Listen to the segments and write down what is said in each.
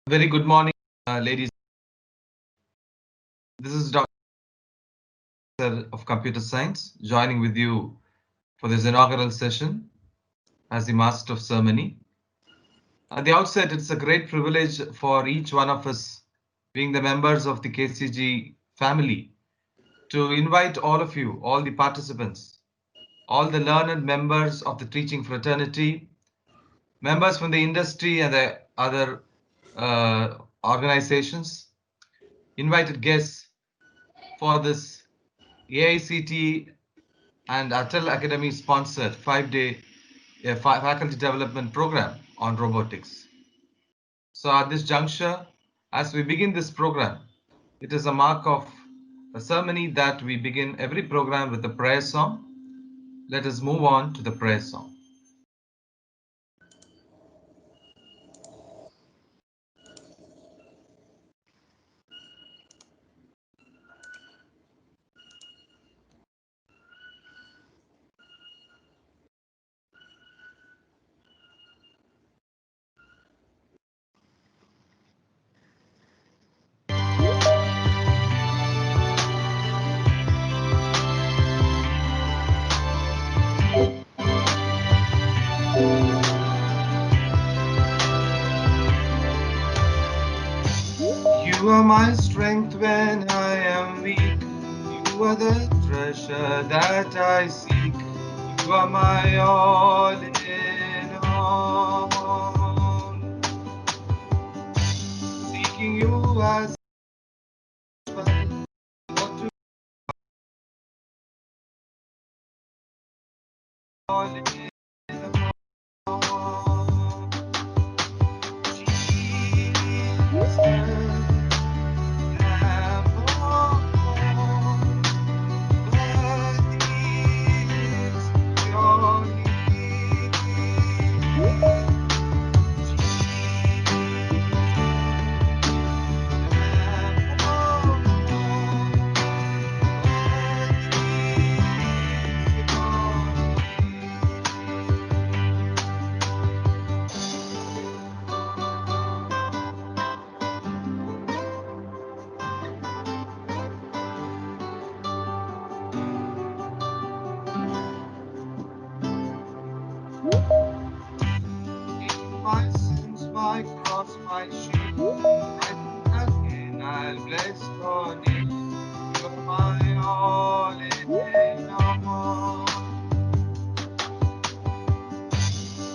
Very good morning, ladies. This is Dr. of Computer Science joining with you for this inaugural session as the Master of Ceremony. At the outset, it's a great privilege for each one of us, being the members of the KCG family, to invite all of you, all the participants, all the learned members of the teaching fraternity, members from the industry and the other organizations, invited guests for this AICT and Atal Academy sponsored 5-day faculty development program on robotics. So at this juncture, as we begin this program, it is a mark of a ceremony that we begin every program with a prayer song. Let us move on to the prayer song. You are my strength when I am weak. You are the treasure that I seek. You are my all in all. Seeking you as well. What to all in all. Jesus, Lamb of God, worthy is your name. My sins, my cross, my shame. Again, I'll bless your name. You're my all in all.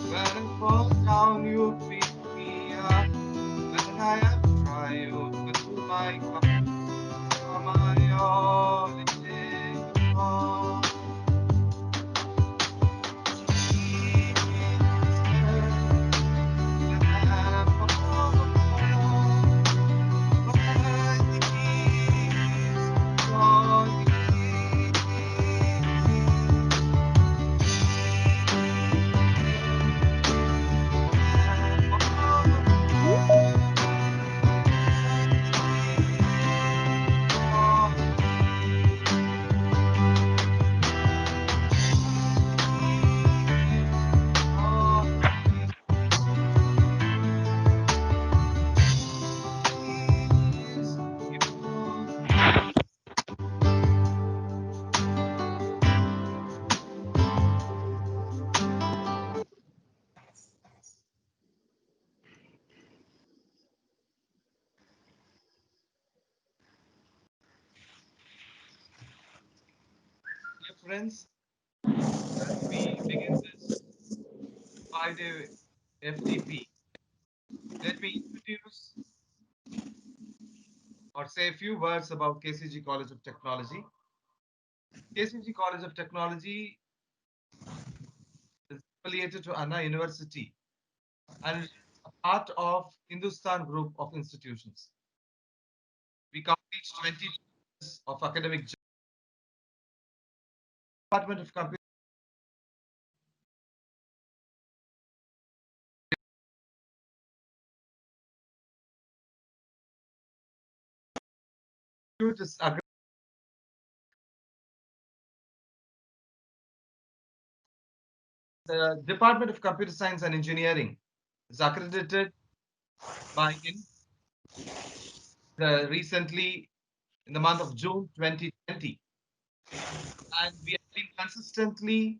When I fall down, you pick me up. When I am tried, you fill my cup. You're my all in all. Dear friends, as we begin this 5-day FTP, let me introduce or say a few words about KCG College of Technology. KCG College of Technology is affiliated to Anna University and is a part of Hindustan Group of Institutions. We complete 20 years of academic journey. Department of Computer is the Department of Computer Science and Engineering is accredited by IN recently in the month of June 2020. And we have been consistently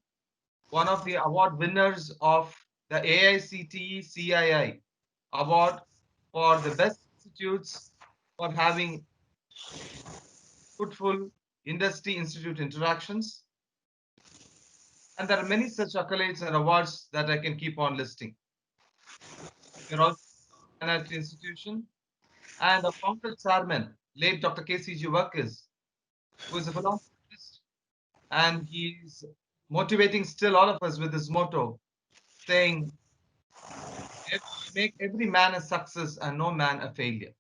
one of the award winners of the AICTE CII award for the best institutes for having fruitful industry institute interactions. And there are many such accolades and awards that I can keep on listing. We're also an institution and a founder chairman, late Dr. KCG Workers, who is a philanthropist, and he's motivating still all of us with his motto, saying, make every man a success and no man a failure.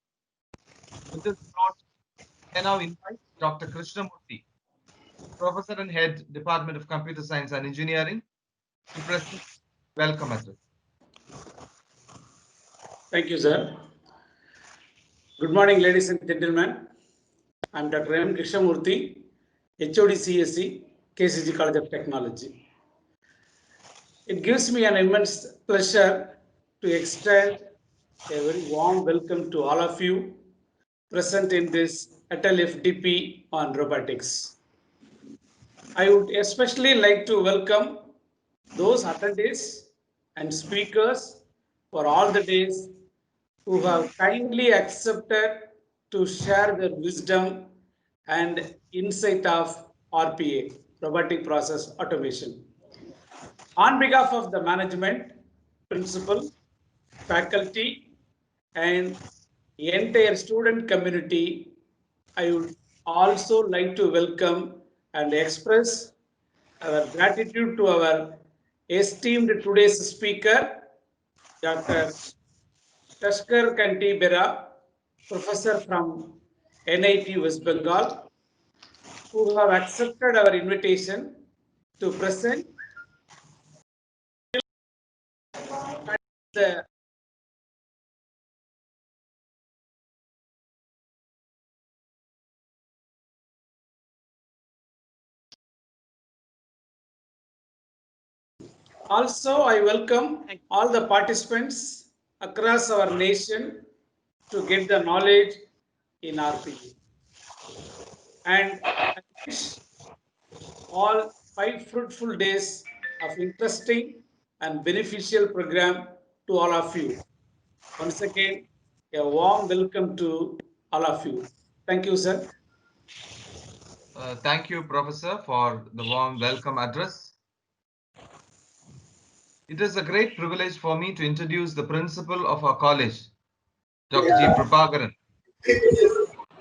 With this note, I now invite Dr. Krishnamurthy, Professor and Head, Department of Computer Science and Engineering, to present welcome address. Thank you, sir. Good morning, ladies and gentlemen. I'm Dr. M. Krishnamurthy, HOD CSE, KCG College of Technology. It gives me an immense pleasure to extend a very warm welcome to all of you present in this ATL FDP on robotics. I would especially like to welcome those attendees and speakers for all the days who have kindly accepted to share their wisdom and insight of RPA, robotic process automation. On behalf of the management, principal, faculty, and entire student community, I would also like to welcome and express our gratitude to our esteemed today's speaker, Dr. Tashkar Kanti Bera, professor from NIT West Bengal, who have accepted our invitation to present the Also, I welcome all the participants across our nation to get the knowledge in RPA. And I wish all 5 fruitful days of interesting and beneficial program to all of you. Once again, a warm welcome to all of you. Thank you, sir. Thank you, Professor, for the warm welcome address. It is a great privilege for me to introduce the principal of our college, Dr. G. Prabhakaran.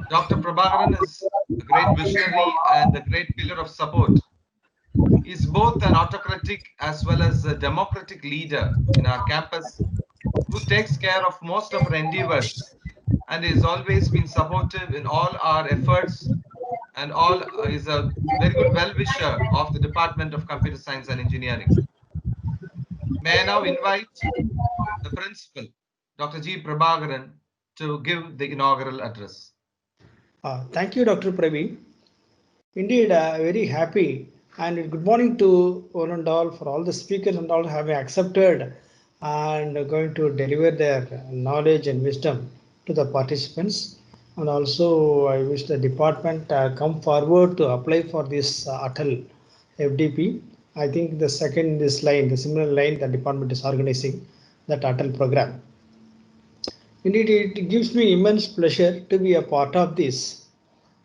Dr. Prabhakaran is a great visionary and a great pillar of support. He is both an autocratic as well as a democratic leader in our campus who takes care of most of our endeavors and has always been supportive in all our efforts and all is a very good well-wisher of the Department of Computer Science and Engineering. May I now invite the principal, Dr. G. Prabhakaran, to give the inaugural address. Thank you, Dr. Praveen. Indeed, very happy and good morning to one and all for all the speakers and all having accepted and going to deliver their knowledge and wisdom to the participants. And also, I wish the department come forward to apply for this ATAL FDP. I think the second this line, the similar line, the department is organizing that ATAL program. Indeed, it gives me immense pleasure to be a part of this.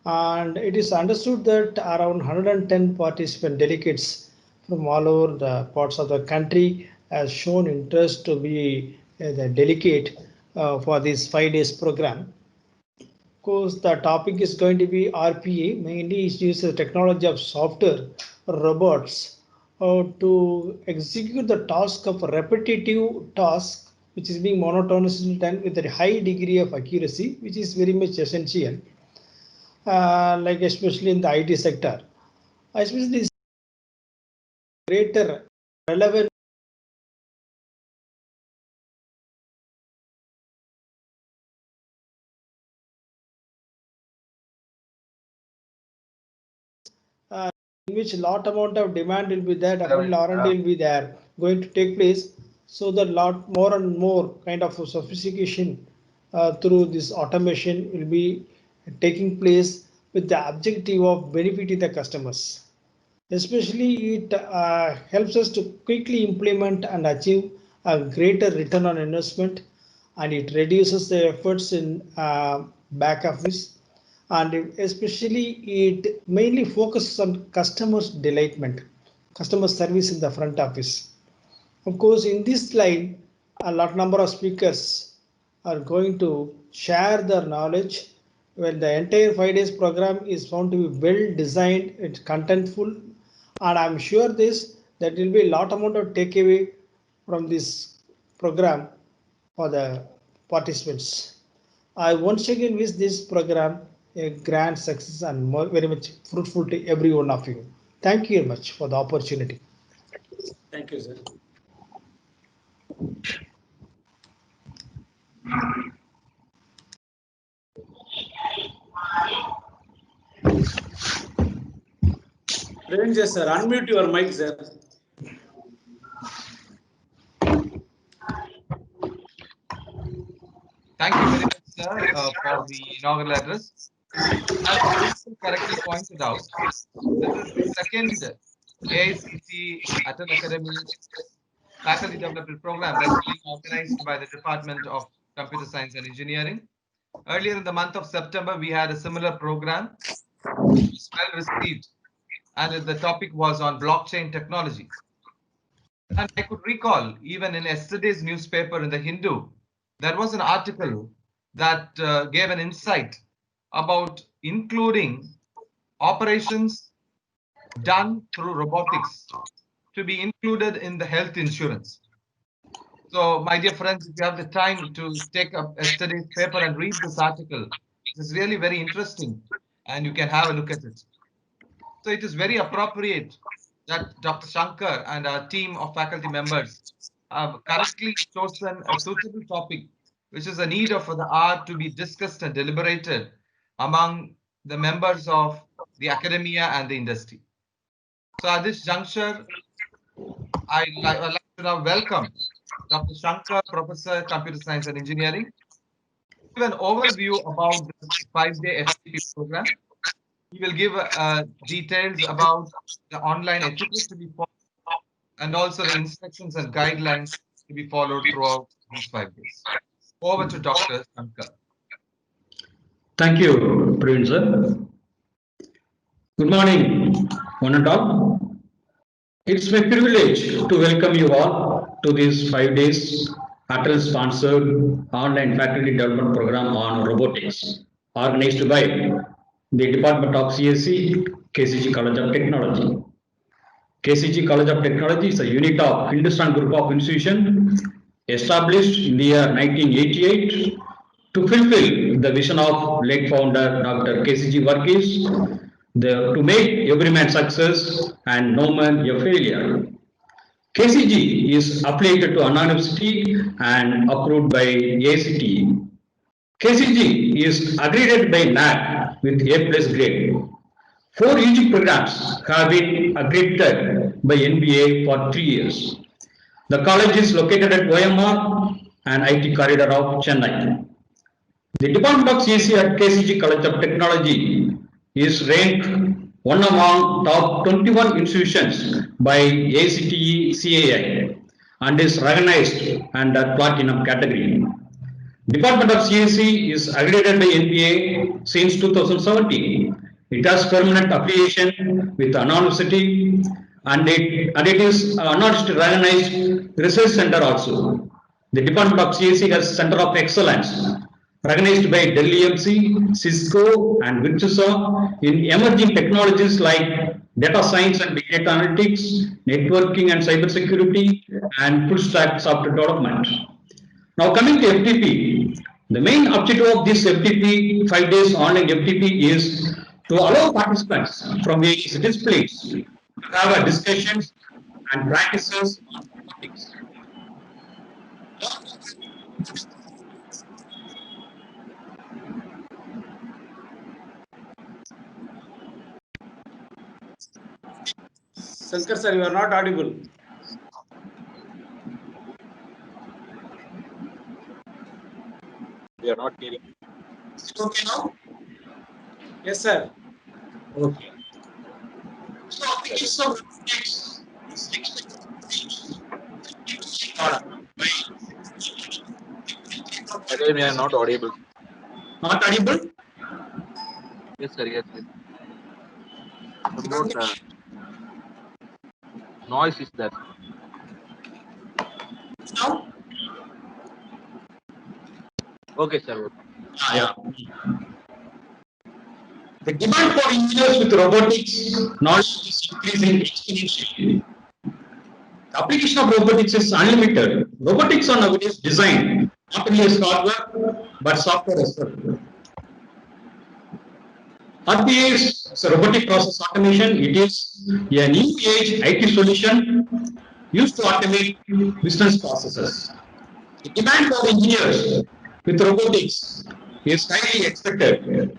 And it is understood that around 110 participant delegates from all over the parts of the country has shown interest to be the delegate for this 5 days program. Of course, the topic is going to be RPA, mainly it uses the technology of software robots to execute the task of repetitive task, which is being monotonously done with a high degree of accuracy, which is very much essential, like especially in the IT sector. Especially this greater relevant in which lot amount of demand will be there, definitely R&D will be there, going to take place. So the lot more and more kind of sophistication through this automation will be taking place with the objective of benefiting the customers. Especially, it helps us to quickly implement and achieve a greater return on investment, and it reduces the efforts in back office, and especially it mainly focuses on customers' delightment, customer service in the front office. Of course, in this slide, a lot number of speakers are going to share their knowledge. When the entire 5 days program is found to be well designed, it's contentful, and I'm sure this that will be a lot amount of takeaway from this program for the participants. I once again wish this program a grand success and very much fruitful to every one of you. Thank you very much for the opportunity. Thank you, sir. Ranger sir, unmute your mic, sir. Thank you very much, sir, for the inaugural address. As the principal correctly pointed out, this is the second AICTE Atal Academy faculty development program that's being organized by the Department of Computer Science and Engineering. Earlier in the month of September, we had a similar program. It was well received, and the topic was on blockchain technology. And I could recall, even in yesterday's newspaper in the Hindu, there was an article that gave an insight about including operations done through robotics to be included in the health insurance. So, my dear friends, if you have the time to take up yesterday's paper and read this article, it is really very interesting, and you can have a look at it. So, it is very appropriate that Dr. Shankar and our team of faculty members have correctly chosen a suitable topic, which is a need of the hour to be discussed and deliberated among the members of the academia and the industry. So at this juncture, I'd like to now welcome Dr. Shankar, Professor, Computer Science and Engineering, give an overview about this 5-day FTP program. He will give details about the online etiquette to be followed and also the instructions and guidelines to be followed throughout these 5 days. Over to Dr. Shankar. Thank you, Praveen sir. Good morning, one and all. It's my privilege to welcome you all to this 5 days Atal sponsored online faculty development program on robotics, organized by the Department of CSE, KCG College of Technology. KCG College of Technology is a unit of Hindustan Group of Institutions established in the year 1988 to fulfill the vision of late founder Dr. KCG Varghese, to make every man success and no man a failure. KCG is affiliated to Anna University and approved by ACTE. KCG is accredited by NAAC with A+ grade. 4 UG programs have been accredited by NBA for 3 years. The college is located at OMR and IT corridor of Chennai. The Department of CSE at KCG College of Technology is ranked one among top 21 institutions by ACTE CAI and is recognized under platinum category. Department of CSE is accredited by NBA since 2017. It has permanent affiliation with Anna University and it is not recognized research center also. The Department of CSE has Center of Excellence recognized by Delhi MC, Cisco and Virtusa in emerging technologies like data science and big data analytics, networking and cybersecurity and full stack software development. Now coming to FTP, the main objective of this FTP, 5 days online FTP is to allow participants from various disciplines to have a discussions and practices on topics. Shankar sir, you are not audible. we are not hearing. Is it okay now? Yes, sir. Okay. So application of robotics is expected to Again, we are not audible. not audible? Yes, sir. Yes, yes. Somewhat noise is there. Now? Okay, sir. Yeah. The demand for engineers with robotics knowledge is increasing exponentially. The application of robotics is unlimited. Robotics are nowadays designed not only as hardware but software as well. RPA is robotic process automation. It is a new age IT solution used to automate business processes. The demand for engineers with robotics is highly expected.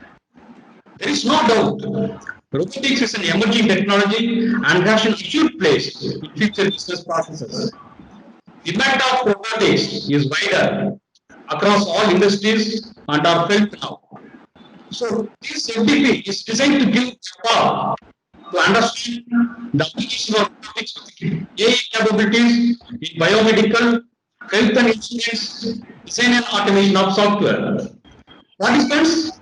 There is no doubt robotics is an emerging technology and has an acute place in future business processes. The impact of robotics is wider across all industries and are felt now. So this MDP is designed to give power to understand the application of robotics with AI capabilities in biomedical, health and insurance, design and automation of software. Participants,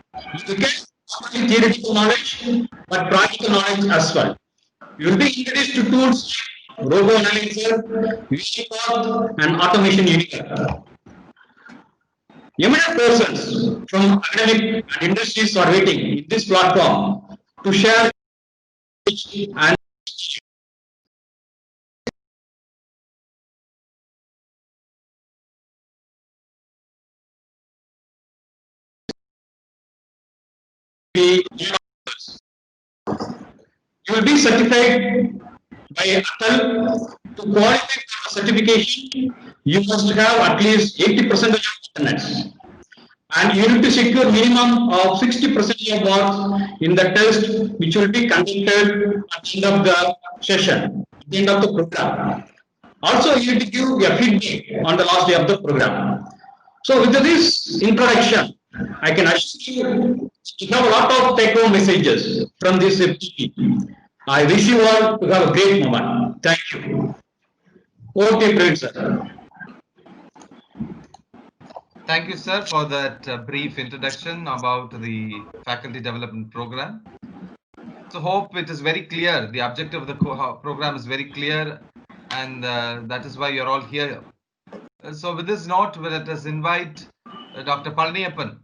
you get not only theoretical knowledge but practical knowledge as well. You will be introduced to tools like Robo Analyzer, VisionPath, and Automation Unicorn. Eminent persons from academic and industries are waiting in this platform to share and be you will be certified by ATAL. To qualify for certification, you must have at least 80% of your attendance. And you need to secure minimum of 60% of marks in the test, which will be conducted at the end of the session, at the end of the program. Also, you need to give a feedback on the last day of the program. So, with this introduction, I can assure you have a lot of take-home messages from this FTP. I wish you all to have a great moment. Thank you. Okay, friends. Thank you, sir, for that brief introduction about the faculty development program. So hope it is very clear. The objective of the program is very clear, and that is why you're all here. So with this note, let us invite Dr. Palaniyappan,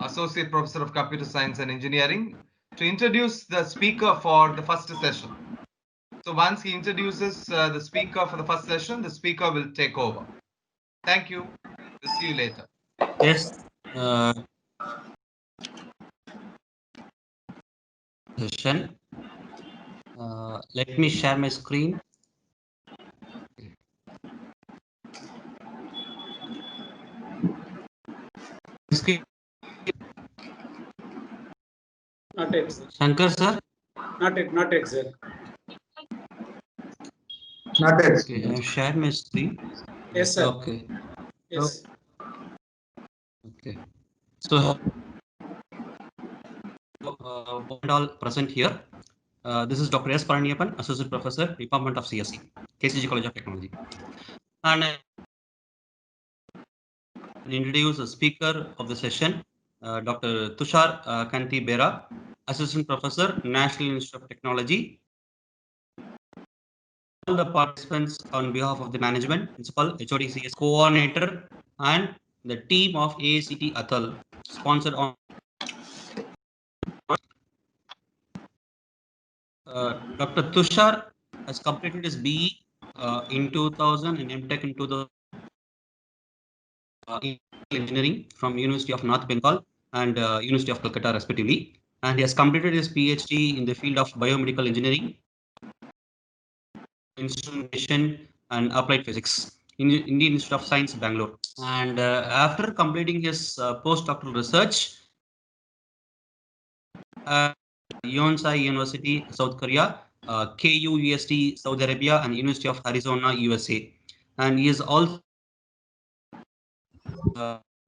Associate Professor of Computer Science and Engineering, to introduce the speaker for the first session. So once he introduces the speaker for the first session, the speaker will take over. Thank you. We'll see you later. Yes. Session. Let me share my screen. Not yet, sir. Shankar sir. Not yet, sir. Not yet. Okay, I have shared my screen. Yes, sir. Okay. Yes. Okay. So, all present here. This is Dr. S. Palaniyappan, Associate Professor, Department of CSE, KCG College of Technology. And I introduce the speaker of the session, Dr. Tushar Kanti Bera, Assistant Professor, National Institute of Technology. All the participants on behalf of the management, principal, HOD, CS coordinator, and the team of AICT Atal, sponsored on Dr. Tushar has completed his BE in 2000 and MTech in 2000 engineering from University of North Bengal and University of Calcutta respectively, and he has completed his PhD in the field of biomedical engineering, instrumentation and applied physics in Indian Institute of Science, Bangalore. And after completing his postdoctoral research at Yonsei University, South Korea, KUUST, Saudi Arabia, and University of Arizona, USA. And he is also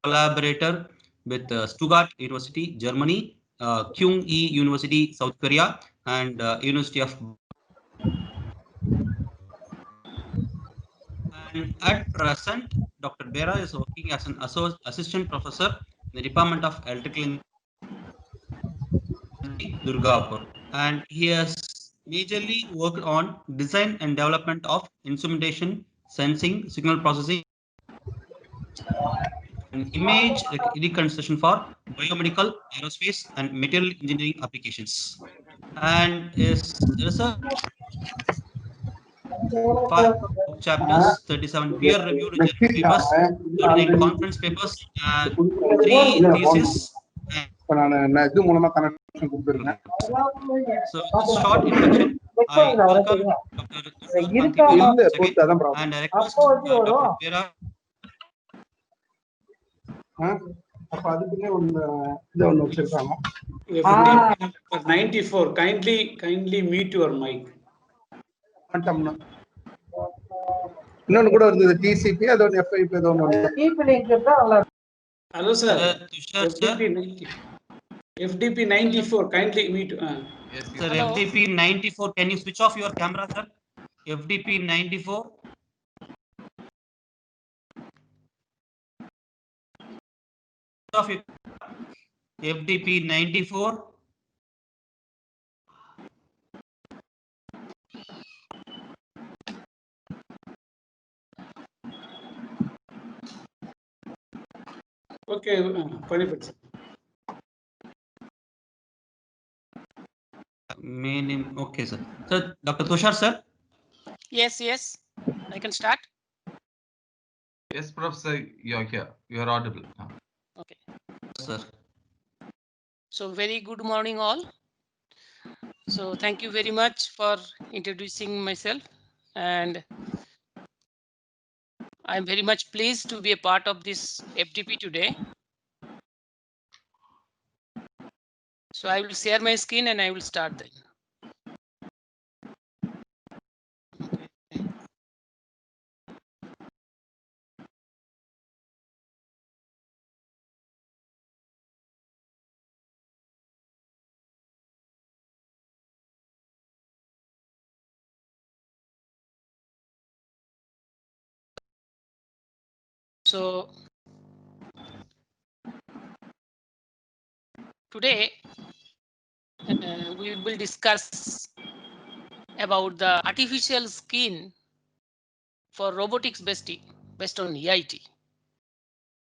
collaborator with Stuttgart University, Germany, Kyung-hee University, South Korea, and University of. And at present, Dr. Bera is working as an assistant professor in the Department of Electrical Engineering, Durgapur, and he has majorly worked on design and development of instrumentation, sensing, signal processing, and image reconstruction for biomedical, aerospace, and material engineering applications. And his research 5 book chapters, 37 peer-reviewed journal papers, 39 conference papers, 3 theses. So, with this short introduction, I welcome Dr. Tushar Pantipura once again, and I request Dr. Bera. FDP number 94. Kindly mute your mic. இன்னொன்னு கூட இருந்தது TCP அதோட FIB ஏதோ ஒன்று Hello, sir. Tushar, sir. FDP 94. Kindly mute. Yes, Sir, FDP 94. Can you switch off your camera, sir? FDP 94. Off your FDP 94. Okay, Panipat, sir. Main name. Okay, sir. So, Dr. Tushar, sir. Yes, I can start. Yes, Professor, you're here. You're audible. Okay. Sir. So very good morning all. So thank you very much for introducing myself, and I'm very much pleased to be a part of this FDP today. So I will share my screen and I will start then. So today we will discuss about the artificial skin for robotics based on EIT.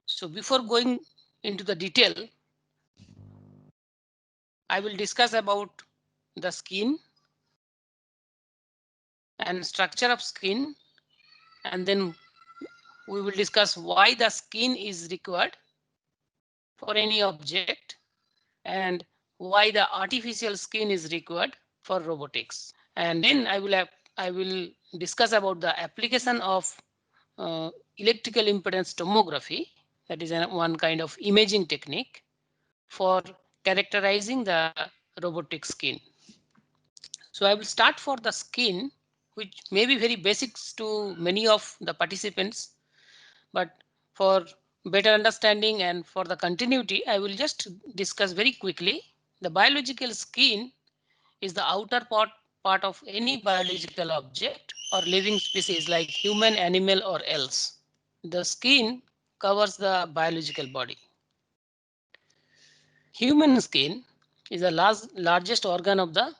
So before going into the detail, I will discuss about the skin and structure of skin, and then we will discuss why the skin is required for any object and why the artificial skin is required for robotics. And then I will discuss about the application of electrical impedance tomography, that is one kind of imaging technique for characterizing the robotic skin. So I will start for the skin, which may be very basics to many of the participants, but for better understanding and for the continuity, I will just discuss very quickly. The biological skin is the outer part of any biological object or living species like human, animal, or else. The skin covers the biological body. Human skin is the largest organ of the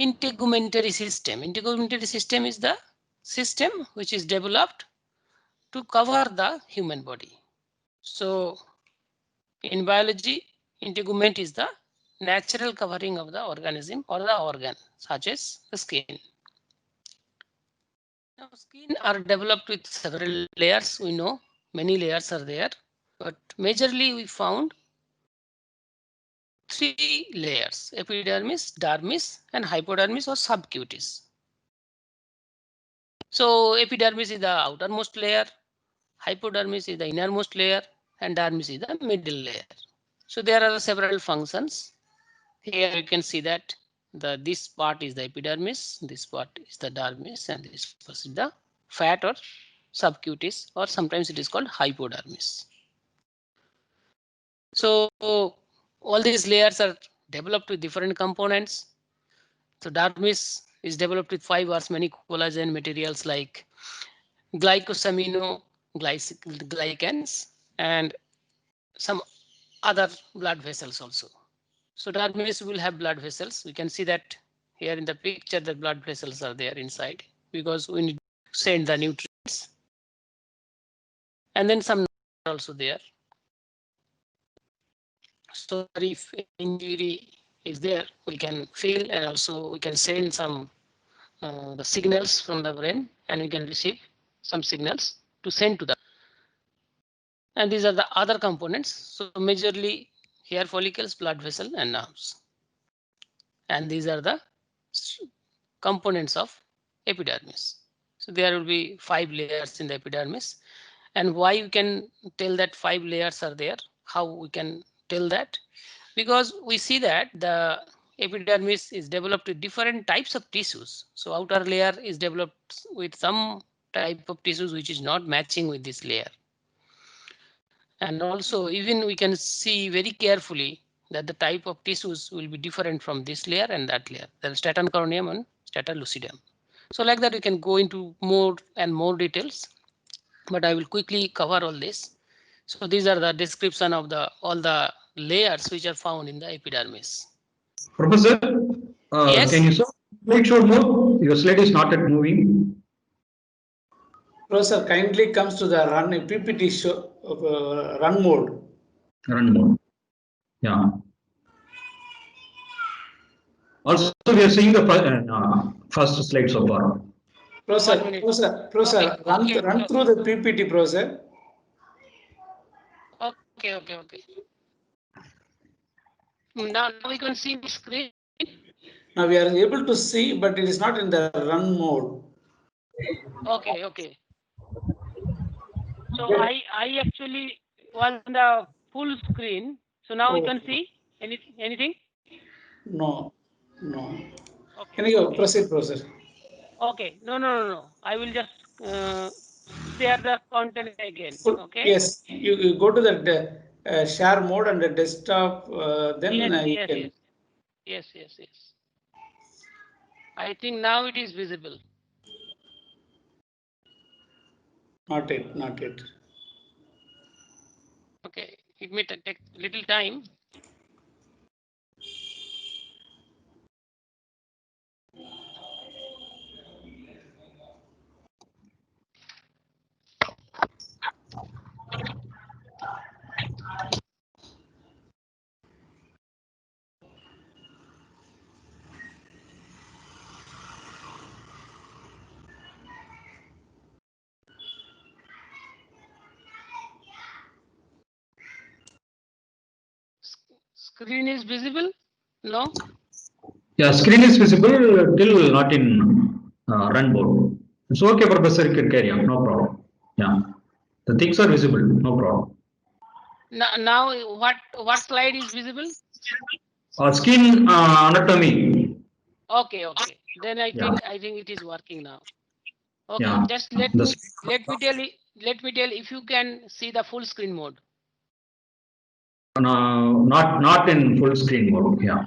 integumentary system. Integumentary system is the system which is developed to cover the human body. So in biology, integument is the natural covering of the organism or the organ, such as the skin. Now, skin are developed with several layers. We know many layers are there, but majorly we found 3 layers: epidermis, dermis, and hypodermis or subcutis. So epidermis is the outermost layer, hypodermis is the innermost layer, and dermis is the middle layer. So there are several functions. Here you can see that this part is the epidermis, this part is the dermis, and this part is the fat or subcutis, or sometimes it is called hypodermis. So all these layers are developed with different components. So dermis is developed with 5 or as many collagen materials like glycans and some other blood vessels also. So dermis will have blood vessels. We can see that here in the picture that blood vessels are there inside because we need to send the nutrients. And then some are also there. So if injury is there, we can feel and also we can send some the signals from the brain and we can receive some signals to send to the. And these are the other components. So majorly hair follicles, blood vessel and nerves. And these are the components of epidermis. So there will be 5 layers in the epidermis. And why you can tell that 5 layers are there? How we can tell that? Because we see that the epidermis is developed with different types of tissues. So outer layer is developed with some type of tissues which is not matching with this layer. And also even we can see very carefully that the type of tissues will be different from this layer and that layer. There is stratum corneum and stratum lucidum. So like that we can go into more and more details, but I will quickly cover all this. So these are the description of the all the layers which are found in the epidermis. Professor, Yes. can you show more? Your slide is not yet moving. Professor, kindly comes to the run PPT show run mode. Run mode. Yeah. Also, we are seeing the first slide so far. Professor, 1 minute. Professor, Okay. run through the PPT, Professor. Okay. Now we can see the screen. Now we are able to see, but it is not in the run mode. Okay. So I actually was on the full screen. So now we can see anything? No. Okay. Can you proceed, Professor? Okay. No. I will just share the content again. Okay. Yes, you go to the share mode and the desktop. Then you can. Yes. I think now it is visible. Not yet. Okay, it may take little time. Screen is visible? No? Yeah, screen is visible till not in run mode. It's okay, Professor, you can carry on, no problem. Yeah, the things are visible, no problem. Now what slide is visible? Skin anatomy. Okay. Then I think it is working now. Okay, Yeah. just let me tell if you can see the full screen mode. Not in full screen mode. Yeah.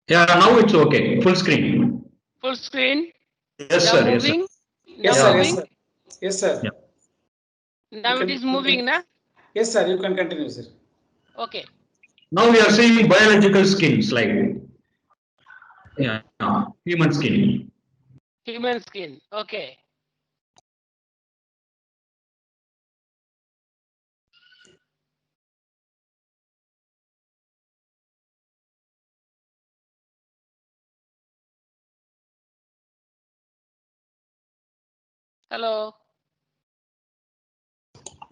Yeah, now it's okay. Full screen. Full screen. Yes, sir. Moving. Yes, sir. Yeah. Now it is moving, na? Yes, sir. You can continue, sir. Okay. Now we are seeing biological skin slide. Yeah, human skin. Human skin. Okay. Hello.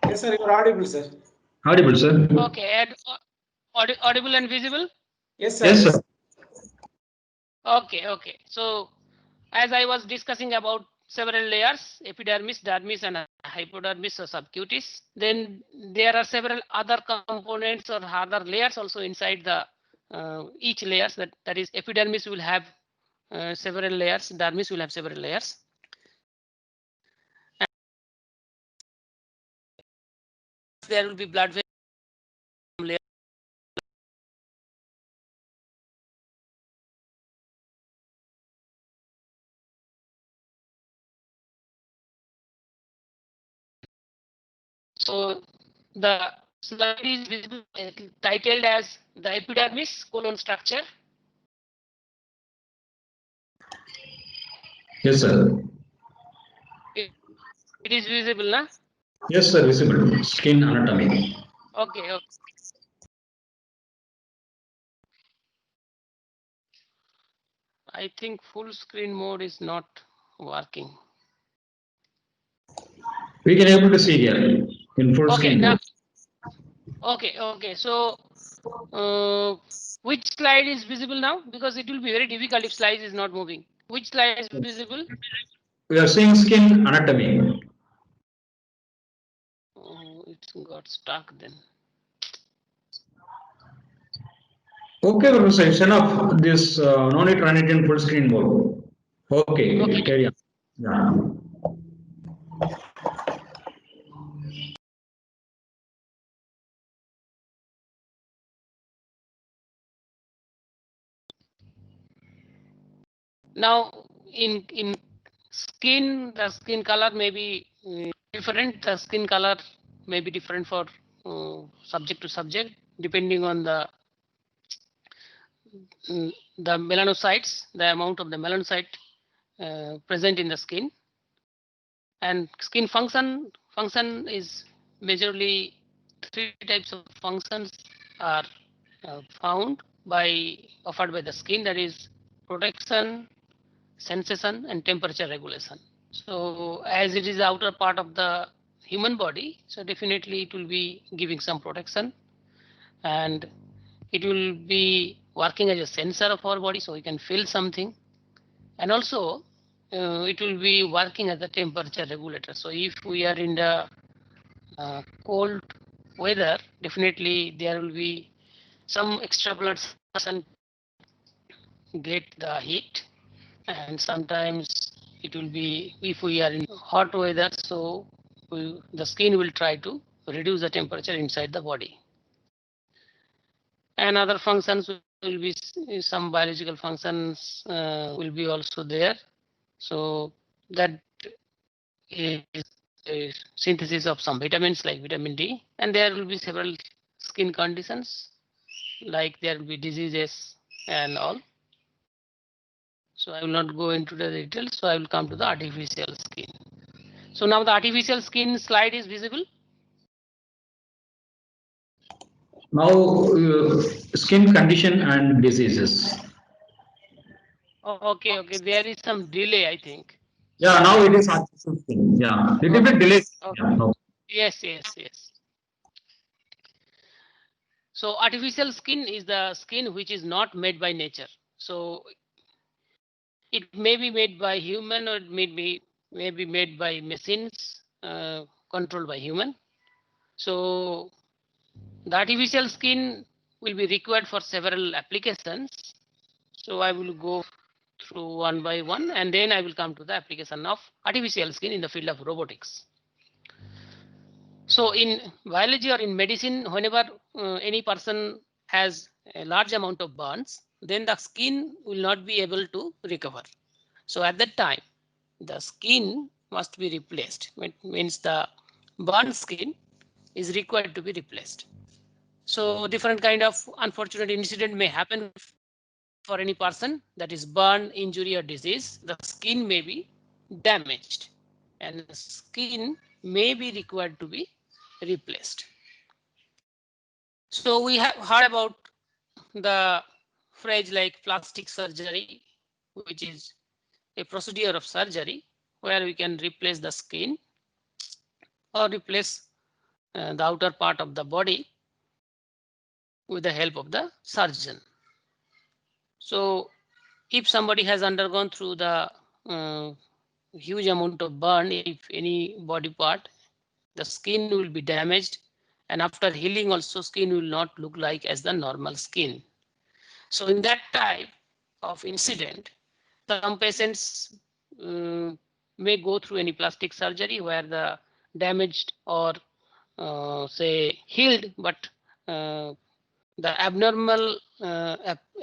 Yes, sir. You are audible, sir. Audible, sir. Okay. Audible and visible? Yes, sir. Yes, sir. Okay. So as I was discussing about several layers, epidermis, dermis, and hypodermis or subcutis, then there are several other components or other layers also inside the each layers. That is, epidermis will have several layers, dermis will have several layers. there will be blood vessel layer. So the slide is visible, titled as the epidermis colon structure. Yes, sir. It is visible, na? Yes, sir. Visible. Skin anatomy. Okay, okay. I think full screen mode is not working. We can able to see here in full Okay, screen now, mode. okay. So, which slide is visible now? Because it will be very difficult if slide is not moving. Which slide is visible? We are seeing skin anatomy. Oh, it got stuck then. Okay, Professor, it's enough. This no need to run it in full screen mode. Okay, Okay. carry on. Yeah. Now, in skin, the skin color may be different. The skin color may be different for subject to subject, depending on the melanocytes, the amount of the melanocyte present in the skin. And skin function is majorly 3 types of functions are offered by the skin, that is protection, sensation, and temperature regulation. So as it is the outer part of the human body, so definitely it will be giving some protection, and it will be working as a sensor of our body, so we can feel something, and also it will be working as a temperature regulator. So if we are in the cold weather, definitely there will be some extra blood circulation get the heat, and sometimes it will be if we are in hot weather, so the skin will try to reduce the temperature inside the body. And other functions will be some biological functions will be also there. So that is a synthesis of some vitamins like vitamin D, and there will be several skin conditions like there will be diseases and all. So I will not go into the details, so I will come to the artificial skin. So now the artificial skin slide is visible. Now, skin condition and diseases. Oh, okay, there is some delay, I think. Yeah, now it is artificial skin. Yeah, little bit delay. Okay. Yeah, no. Yes. So artificial skin is the skin which is not made by nature. So it may be made by human, or it may be made by machines controlled by human. So the artificial skin will be required for several applications. So I will go through one by one, and then I will come to the application of artificial skin in the field of robotics. So in biology or in medicine, whenever any person has a large amount of burns, then the skin will not be able to recover. So at that time, the skin must be replaced. It means the burn skin is required to be replaced. So different kind of unfortunate incident may happen for any person, that is burn, injury, or disease. The skin may be damaged, and the skin may be required to be replaced. So we have heard about the phrase like plastic surgery, which is a procedure of surgery where we can replace the skin or replace the outer part of the body with the help of the surgeon. So if somebody has undergone through the huge amount of burn, if any body part, the skin will be damaged, and after healing also skin will not look like as the normal skin. So in that type of incident, some patients may go through any plastic surgery where the damaged or say healed, but the abnormal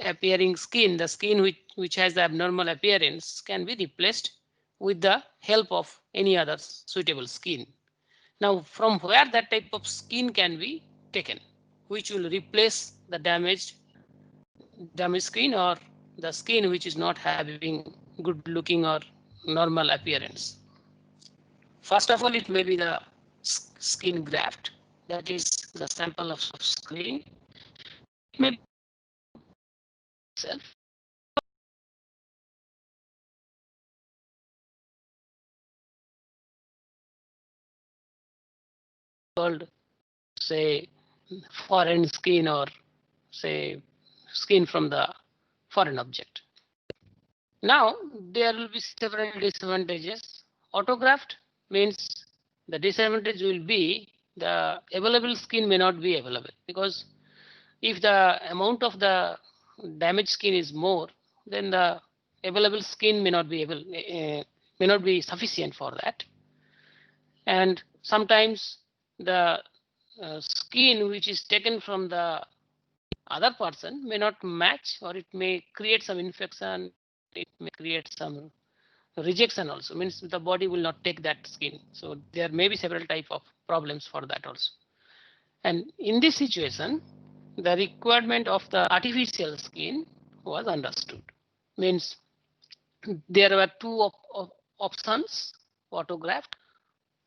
appearing skin, the skin which has the abnormal appearance, can be replaced with the help of any other suitable skin. Now, from where that type of skin can be taken, which will replace the damaged skin or the skin which is not having good looking or normal appearance. First of all, it may be the skin graft, that is the sample of skin. It may be itself. Called, say, foreign skin or say skin from the foreign object. Now there will be several disadvantages. Autograft means the disadvantage will be the available skin may not be available, because if the amount of the damaged skin is more, then the available skin may not be sufficient for that. And sometimes the skin which is taken from the other person may not match, or it may create some infection, it may create some rejection also, means the body will not take that skin. So there may be several type of problems for that also. And in this situation, the requirement of the artificial skin was understood. Means there were two options, autograft.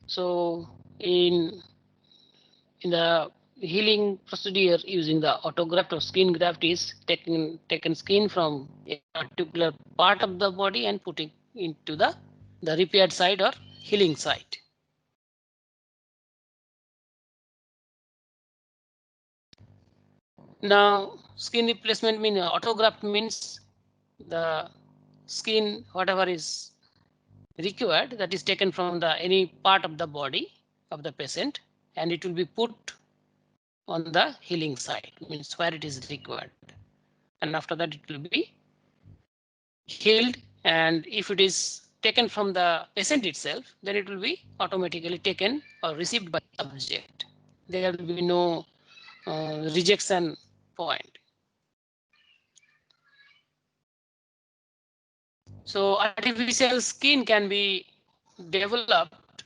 So in the healing procedure using the autograft or skin graft is taken skin from a particular part of the body and putting into the repaired side or healing side. Now, skin replacement means autograft means the skin, whatever is required, that is taken from the any part of the body of the patient, and it will be put on the healing side, means where it is required. And after that, it will be healed. And if it is taken from the patient itself, then it will be automatically taken or received by the subject. There will be no rejection point. So artificial skin can be developed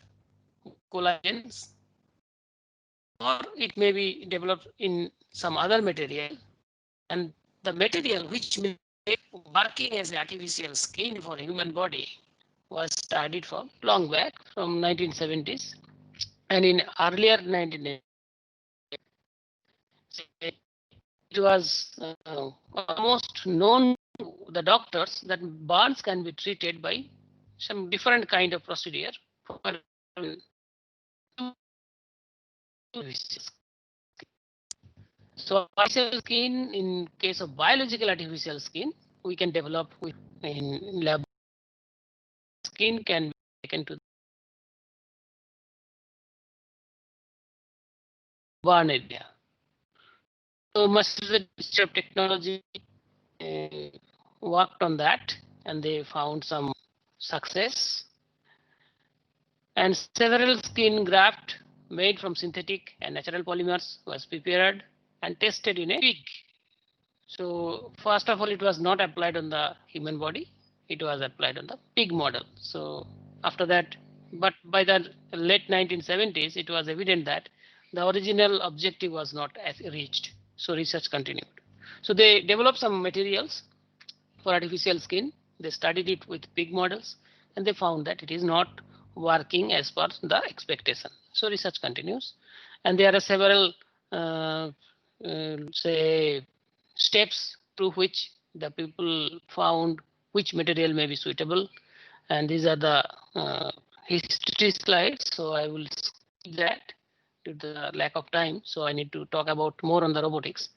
collagens, or it may be developed in some other material. And the material which may be working as artificial skin for human body was studied from long back, from 1970s, and in earlier 1980s, it was almost known to the doctors that burns can be treated by some different kind of procedure. So artificial skin, in case of biological artificial skin, we can develop in lab. Skin can be taken to burn area. So Massachusetts of Technology worked on that, and they found some success. And several skin graft made from synthetic and natural polymers was prepared and tested in a pig. So first of all, it was not applied on the human body. It was applied on the pig model. So after that, but by the late 1970s, it was evident that the original objective was not reached. So research continued. So they developed some materials for artificial skin. They studied it with pig models, and they found that it is not working as per the expectation. So research continues, and there are several say steps through which the people found which material may be suitable, and these are the history slides. So I will skip that due to the lack of time. So I need to talk about more on the robotics.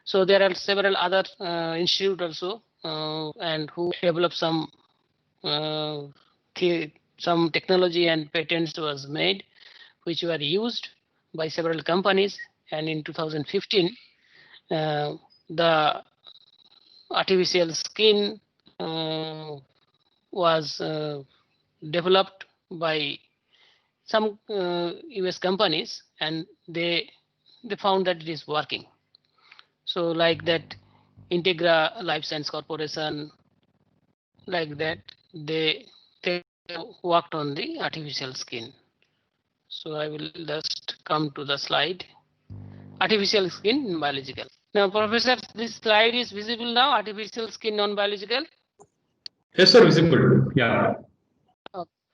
So there are several other institutes also, and who developed some technology and patents was made, which were used by several companies. And in 2015, the artificial skin was developed by some US companies, and they found that it is working. So like that, Integra Life Science Corporation, like that, they worked on the artificial skin. So I will just come to the slide. Artificial skin in biological. Now, Professor, this slide is visible now. Artificial skin non-biological. Yes, sir, visible. Yeah.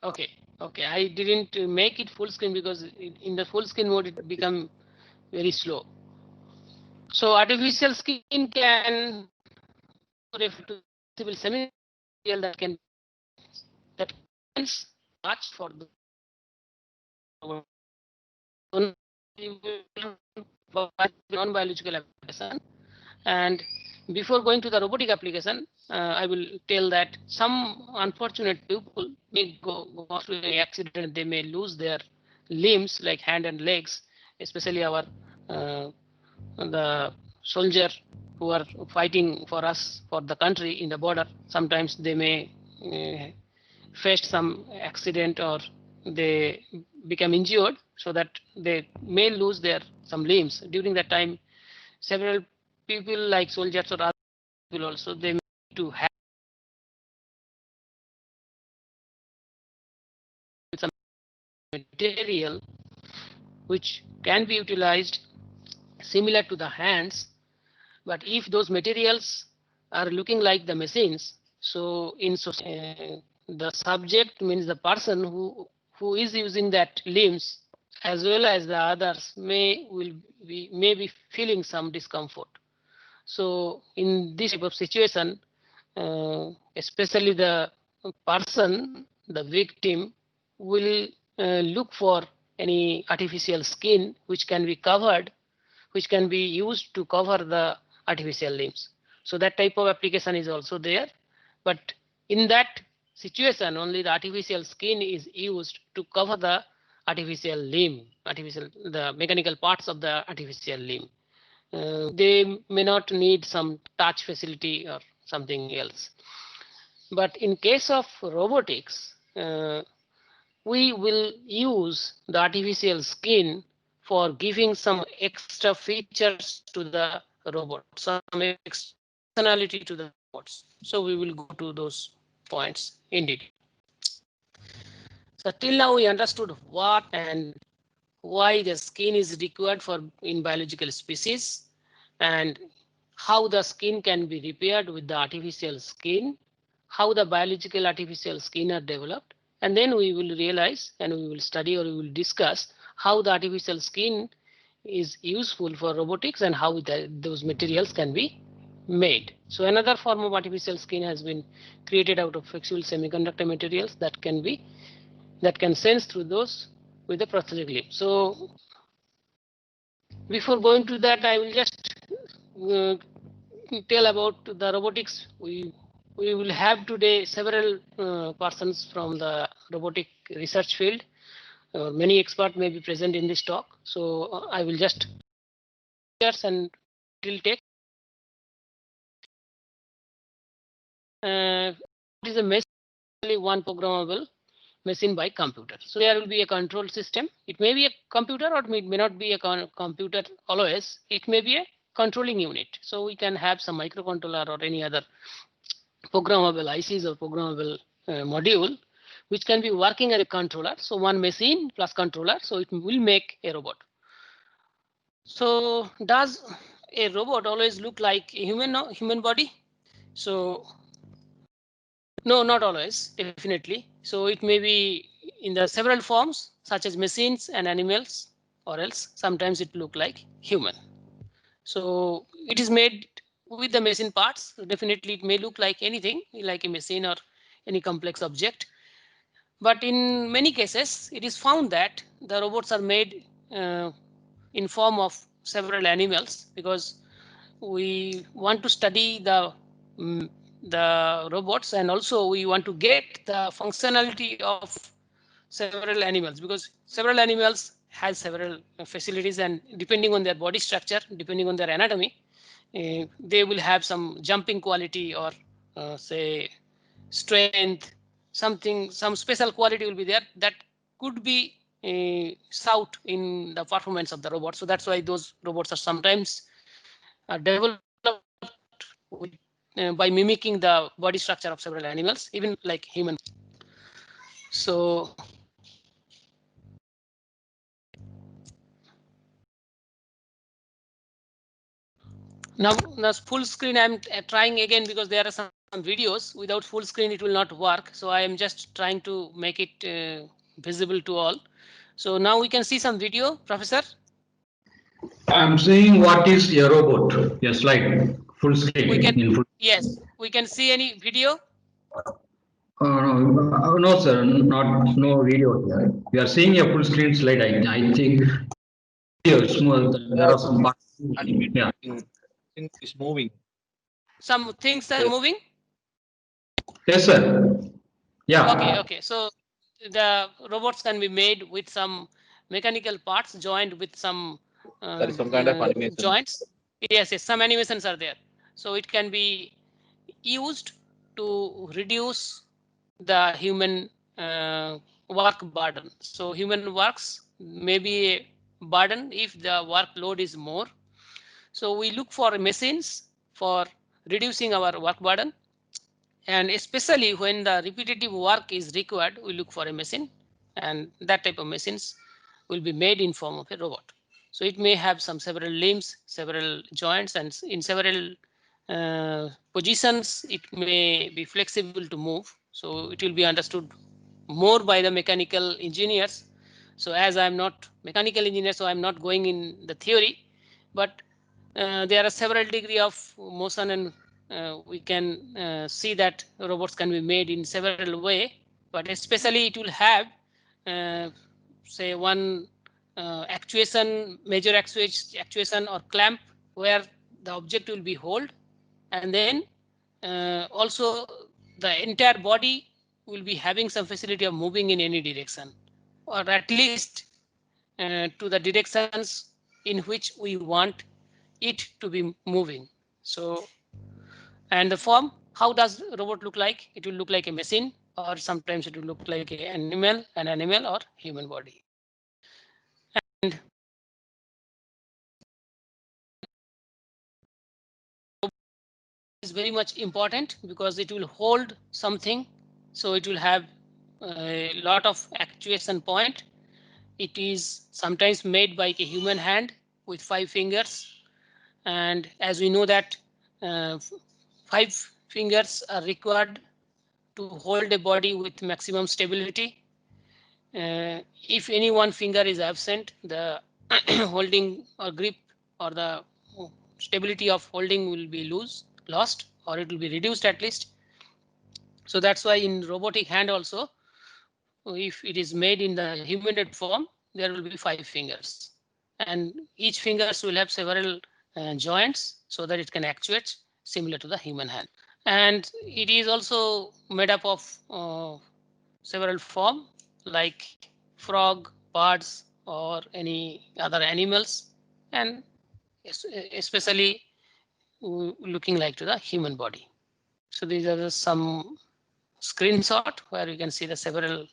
Okay. Okay. I didn't make it full screen because in the full screen mode it become very slow. So artificial skin can refer to visible semi-material that can much for the non-biological application. And before going to the robotic application, I will tell that some unfortunate people may go through an accident. They may lose their limbs like hand and legs, especially our the soldier who are fighting for us, for the country in the border. Sometimes they may face some accident or they become injured, so that they may lose their some limbs. During that time, several people like soldiers or other people also, they need to have some material which can be utilized similar to the hands, but if those materials are looking like the machines, so in the subject means the person who is using that limbs as well as the others may be feeling some discomfort. So in this type of situation, especially the person, the victim, will look for any artificial skin which can be covered, which can be used to cover the artificial limbs. So that type of application is also there. But in that situation, only the artificial skin is used to cover the artificial limb, the mechanical parts of the artificial limb. They may not need some touch facility or something else. But in case of robotics, we will use the artificial skin for giving some extra features to the robot, some externality to the robots. So we will go to those points in detail. So till now we understood what and why the skin is required for in biological species, and how the skin can be repaired with the artificial skin, how the biological artificial skin are developed, and then we will realize and we will study or we will discuss how the artificial skin is useful for robotics and how those materials can be made. So another form of artificial skin has been created out of flexible semiconductor materials that can sense through those with the prosthetic limb. So before going to that, I will just tell about the robotics. We will have today several persons from the robotic research field. Many experts may be present in this talk. So I will just and it will take. It is a basically one programmable machine by computer. So there will be a control system. It may be a computer or it may not be a computer always. It may be a controlling unit. So we can have some microcontroller or any other programmable ICs or programmable module which can be working as a controller. So one machine plus controller. So it will make a robot. So does a robot always look like a human body? So no, not always, definitely. So it may be in the several forms such as machines and animals, or else sometimes it look like human. So it is made with the machine parts. Definitely it may look like anything like a machine or any complex object. But in many cases, it is found that the robots are made in form of several animals, because we want to study the robots, and also we want to get the functionality of several animals, because several animals has several facilities, and depending on their body structure, depending on their anatomy, they will have some jumping quality or say strength, some special quality will be there that could be shout in the performance of the robot. So that's why those robots are sometimes developed with, by mimicking the body structure of several animals, even like human. So now the full screen I'm trying again because there are some videos. Without full screen it will not work. So I am just trying to make it visible to all. So now we can see some video, Professor. I'm saying what is a robot? A slide, full screen. We can, in full. yes, we can see any video. No, sir, no video here. We are seeing a full screen slide. I think yes, there are some parts. Yeah. Thing is moving. Some things are moving. Yes, sir. Yeah. Okay. So the robots can be made with some mechanical parts joined with some There is some kind of animation. joints. Yes, some animations are there. So it can be used to reduce the human work burden. So human works may be a burden if the workload is more. So we look for machines for reducing our work burden. And especially when the repetitive work is required, we look for a machine, and that type of machines will be made in form of a robot. So it may have some several limbs, several joints, and in several positions, it may be flexible to move. So it will be understood more by the mechanical engineers. So as I'm not mechanical engineer, so I'm not going in the theory, but there are several degree of motion, and we can see that robots can be made in several way, but especially it will have say one actuation, major actuation or clamp where the object will be held, and then also the entire body will be having some facility of moving in any direction, or at least to the directions in which we want it to be moving. So, and the form, how does robot look like? It will look like a machine, or sometimes it will look like an animal or human body. And is very much important because it will hold something. So it will have a lot of actuation point. It is sometimes made by a human hand with 5 fingers. And as we know that 5 fingers are required to hold a body with maximum stability. If any one finger is absent, the holding or grip or the stability of holding will be lost, or it will be reduced at least. So that's why in robotic hand also, if it is made in the humanoid form, there will be 5 fingers, and each fingers will have several joints so that it can actuate similar to the human hand. And it is also made up of several form like frog, birds, or any other animals, and especially looking like to the human body. So these are some screenshot where you can see the several.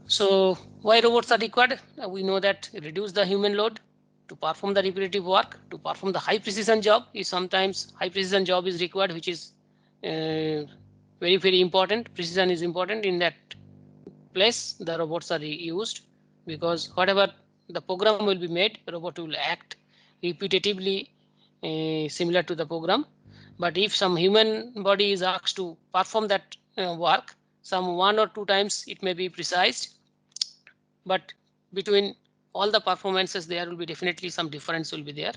So why robots are required? We know that reduce the human load to perform the repetitive work, to perform the high precision job. Is sometimes high precision job is required, which is very important. Precision is important. In that place, the robots are used because whatever the program will be made, robot will act repetitively similar to the program. But if some human body is asked to perform that work, some 1 or 2 times it may be precise, but between all the performances there will be definitely some difference will be there,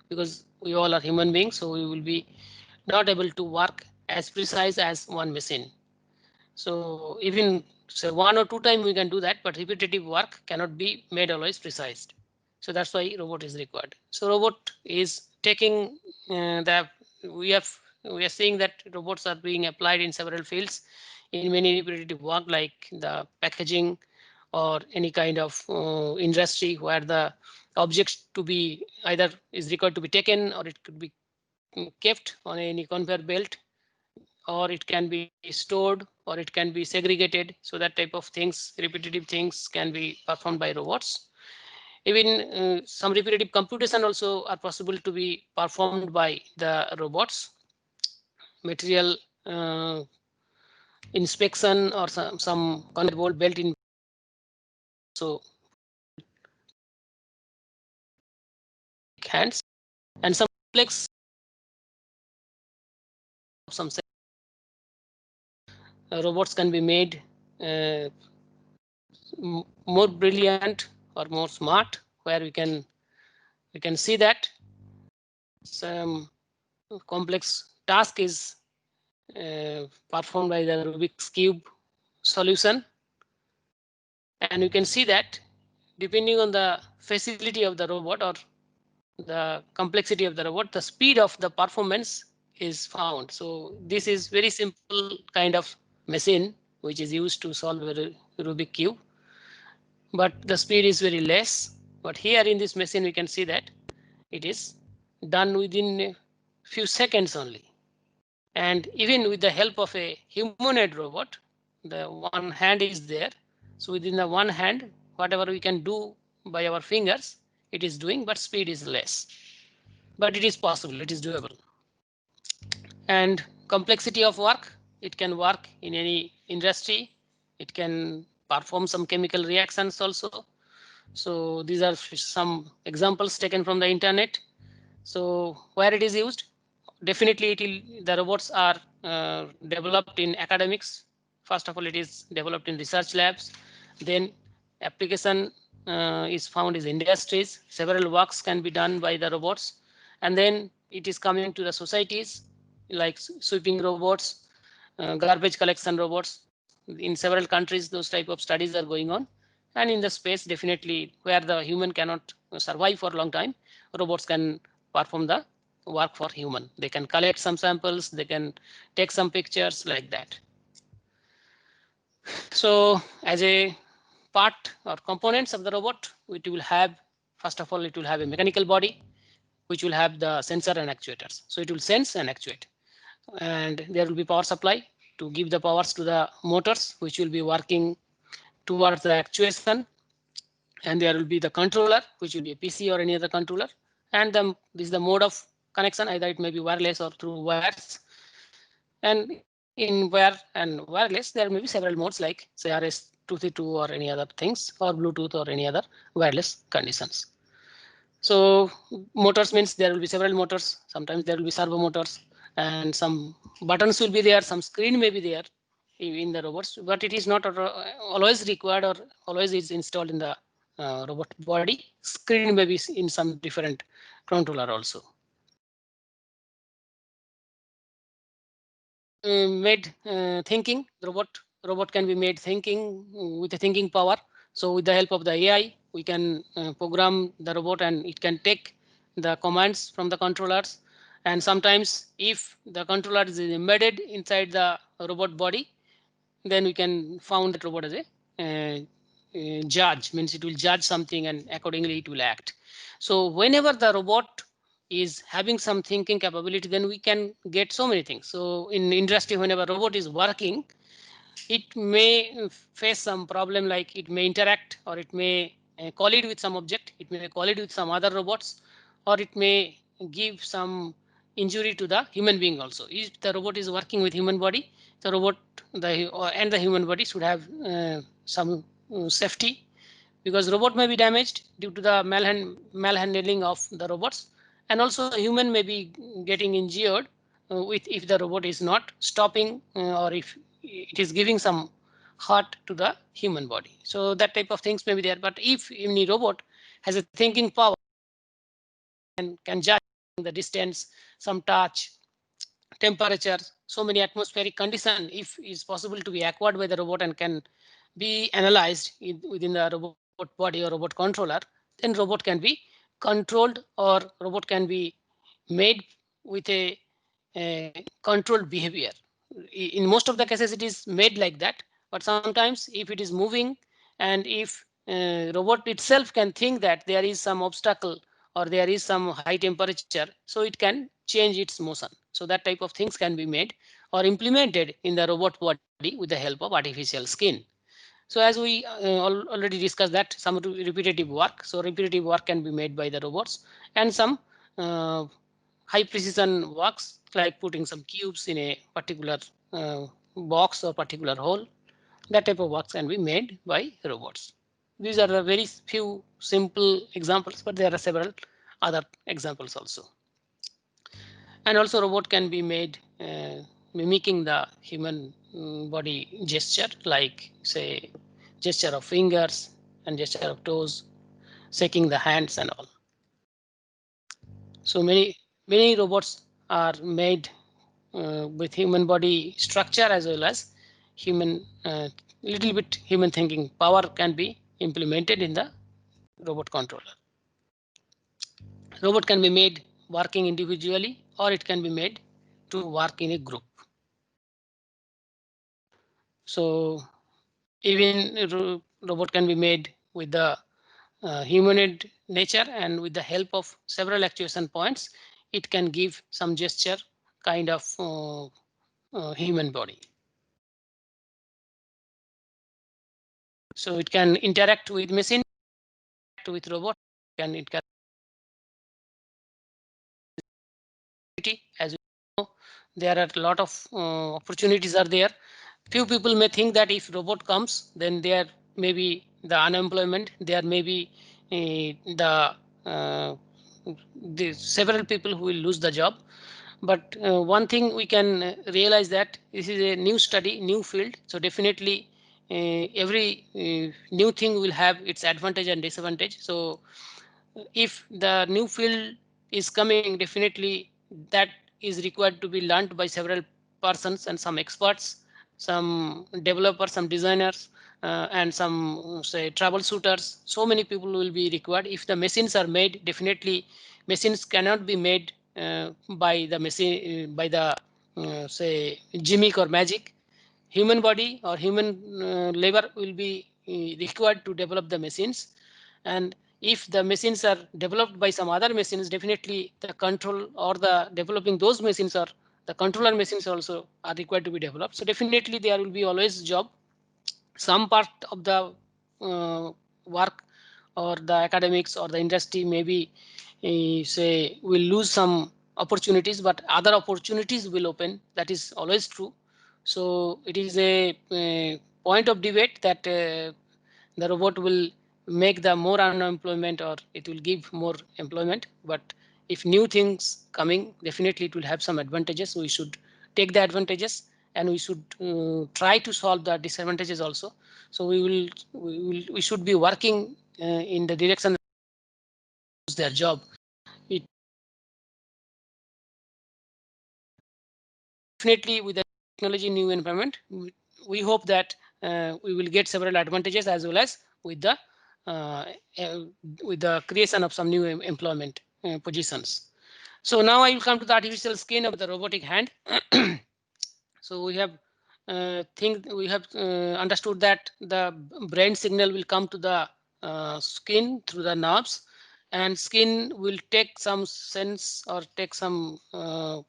because we all are human beings, so we will be not able to work as precise as one machine. So even say 1 or 2 times we can do that, but repetitive work cannot be made always precise. So that's why robot is required. So robot is taking we are seeing that robots are being applied in several fields in many repetitive work, like the packaging or any kind of industry where the objects to be either is required to be taken, or it could be kept on any conveyor belt, or it can be stored, or it can be segregated. So that type of things, repetitive things, can be performed by robots. Even some repetitive computation also are possible to be performed by the robots. Material inspection or some conveyor belt in. So hands and some complex robots can be made more brilliant or more smart, where we can see that some complex task is performed by the Rubik's Cube solution. And you can see that depending on the facility of the robot or the complexity of the robot, the speed of the performance is found. So this is very simple kind of machine which is used to solve a Rubik's Cube, but the speed is very less. But here in this machine, we can see that it is done within a few seconds only. And even with the help of a humanoid robot, the one hand is there. So within the one hand, whatever we can do by our fingers, it is doing, but speed is less. But it is possible, it is doable. And complexity of work, it can work in any industry. It can perform some chemical reactions also. So these are some examples taken from the internet. So where it is used, definitely the robots are developed in academics. First of all, it is developed in research labs. Then application is found in industries. Several works can be done by the robots. And then it is coming to the societies like sweeping robots, garbage collection robots. In several countries, those type of studies are going on. And in the space, definitely where the human cannot survive for a long time, robots can perform the work for human. They can collect some samples, they can take some pictures like that. So as a part or components of the robot, it will have, first of all, it will have a mechanical body, which will have the sensor and actuators. So it will sense and actuate. And there will be power supply to give the powers to the motors, which will be working towards the actuation. And there will be the controller, which will be a PC or any other controller. And this is the mode of connection, either it may be wireless or through wires. And in wire and wireless, there may be several modes like say RS-232 or any other things, or Bluetooth or any other wireless conditions. So motors means there will be several motors. Sometimes there will be servo motors, and some buttons will be there, some screen may be there in the robots, but it is not always required or always is installed in the robot body. Screen may be in some different controller also. Made thinking, robot can be made thinking with a thinking power. So with the help of the AI, we can program the robot and it can take the commands from the controllers. And sometimes if the controller is embedded inside the robot body, then we can found that robot as a judge, means it will judge something and accordingly it will act. So whenever the robot is having some thinking capability, then we can get so many things. So in industry, whenever robot is working, it may face some problem, like it may interact or it may collide with some object, it may collide with some other robots, or it may give some injury to the human being also. If the robot is working with human body, the robot and the human body should have some safety, because robot may be damaged due to the malhandling of the robots, and also human may be getting injured with if the robot is not stopping or if it is giving some hurt to the human body. So that type of things may be there. But if any robot has a thinking power and can judge the distance, some touch, temperature, so many atmospheric condition, if is possible to be acquired by the robot and can be analyzed within the robot body or robot controller, then robot can be controlled or robot can be made with a controlled behavior. In most of the cases, it is made like that. But sometimes if it is moving and if robot itself can think that there is some obstacle or there is some high temperature, so it can change its motion. So that type of things can be made or implemented in the robot body with the help of artificial skin. So as we already discussed that some repetitive work. So repetitive work can be made by the robots, and some high precision works like putting some cubes in a particular box or particular hole. That type of works can be made by robots. These are the very few simple examples, but there are several other examples also. And also robot can be made mimicking the human body gesture, like say gesture of fingers and gesture of toes, shaking the hands and all. So many robots are made with human body structure as well as human little bit human thinking power can be implemented in the robot controller. Robot can be made working individually, or it can be made to work in a group. So even robot can be made with the humanoid nature, and with the help of several actuation points, it can give some gesture kind of human body. So it can interact with machine, with robot, and it can. As you know, there are a lot of opportunities are there. Few people may think that if robot comes, then there may be the unemployment, there may be the several people who will lose the job. But one thing we can realize that this is a new study, new field. So definitely every new thing will have its advantage and disadvantage. So if the new field is coming, definitely that is required to be learned by several persons and some experts, some developers, some designers, and some say troubleshooters. So many people will be required. If the machines are made, definitely machines cannot be made by the machine, by the say gimmick or magic. Human body or human labor will be required to develop the machines. And if the machines are developed by some other machines, definitely the control or the developing those machines or the controller machines also are required to be developed. So definitely there will be always job. Some part of the work or the academics or the industry maybe say will lose some opportunities, but other opportunities will open. That is always true. So it is a point of debate that the robot will make the more unemployment or it will give more employment. But if new things coming, definitely it will have some advantages. We should take the advantages, and we should try to solve the disadvantages also. So we should be working in the direction of their job. It definitely with the technology new environment, we hope that we will get several advantages as well as with the creation of some new employment positions. So now I will come to the artificial skin of the robotic hand. So we have understood that the brain signal will come to the skin through the nerves, and skin will take some sense or take some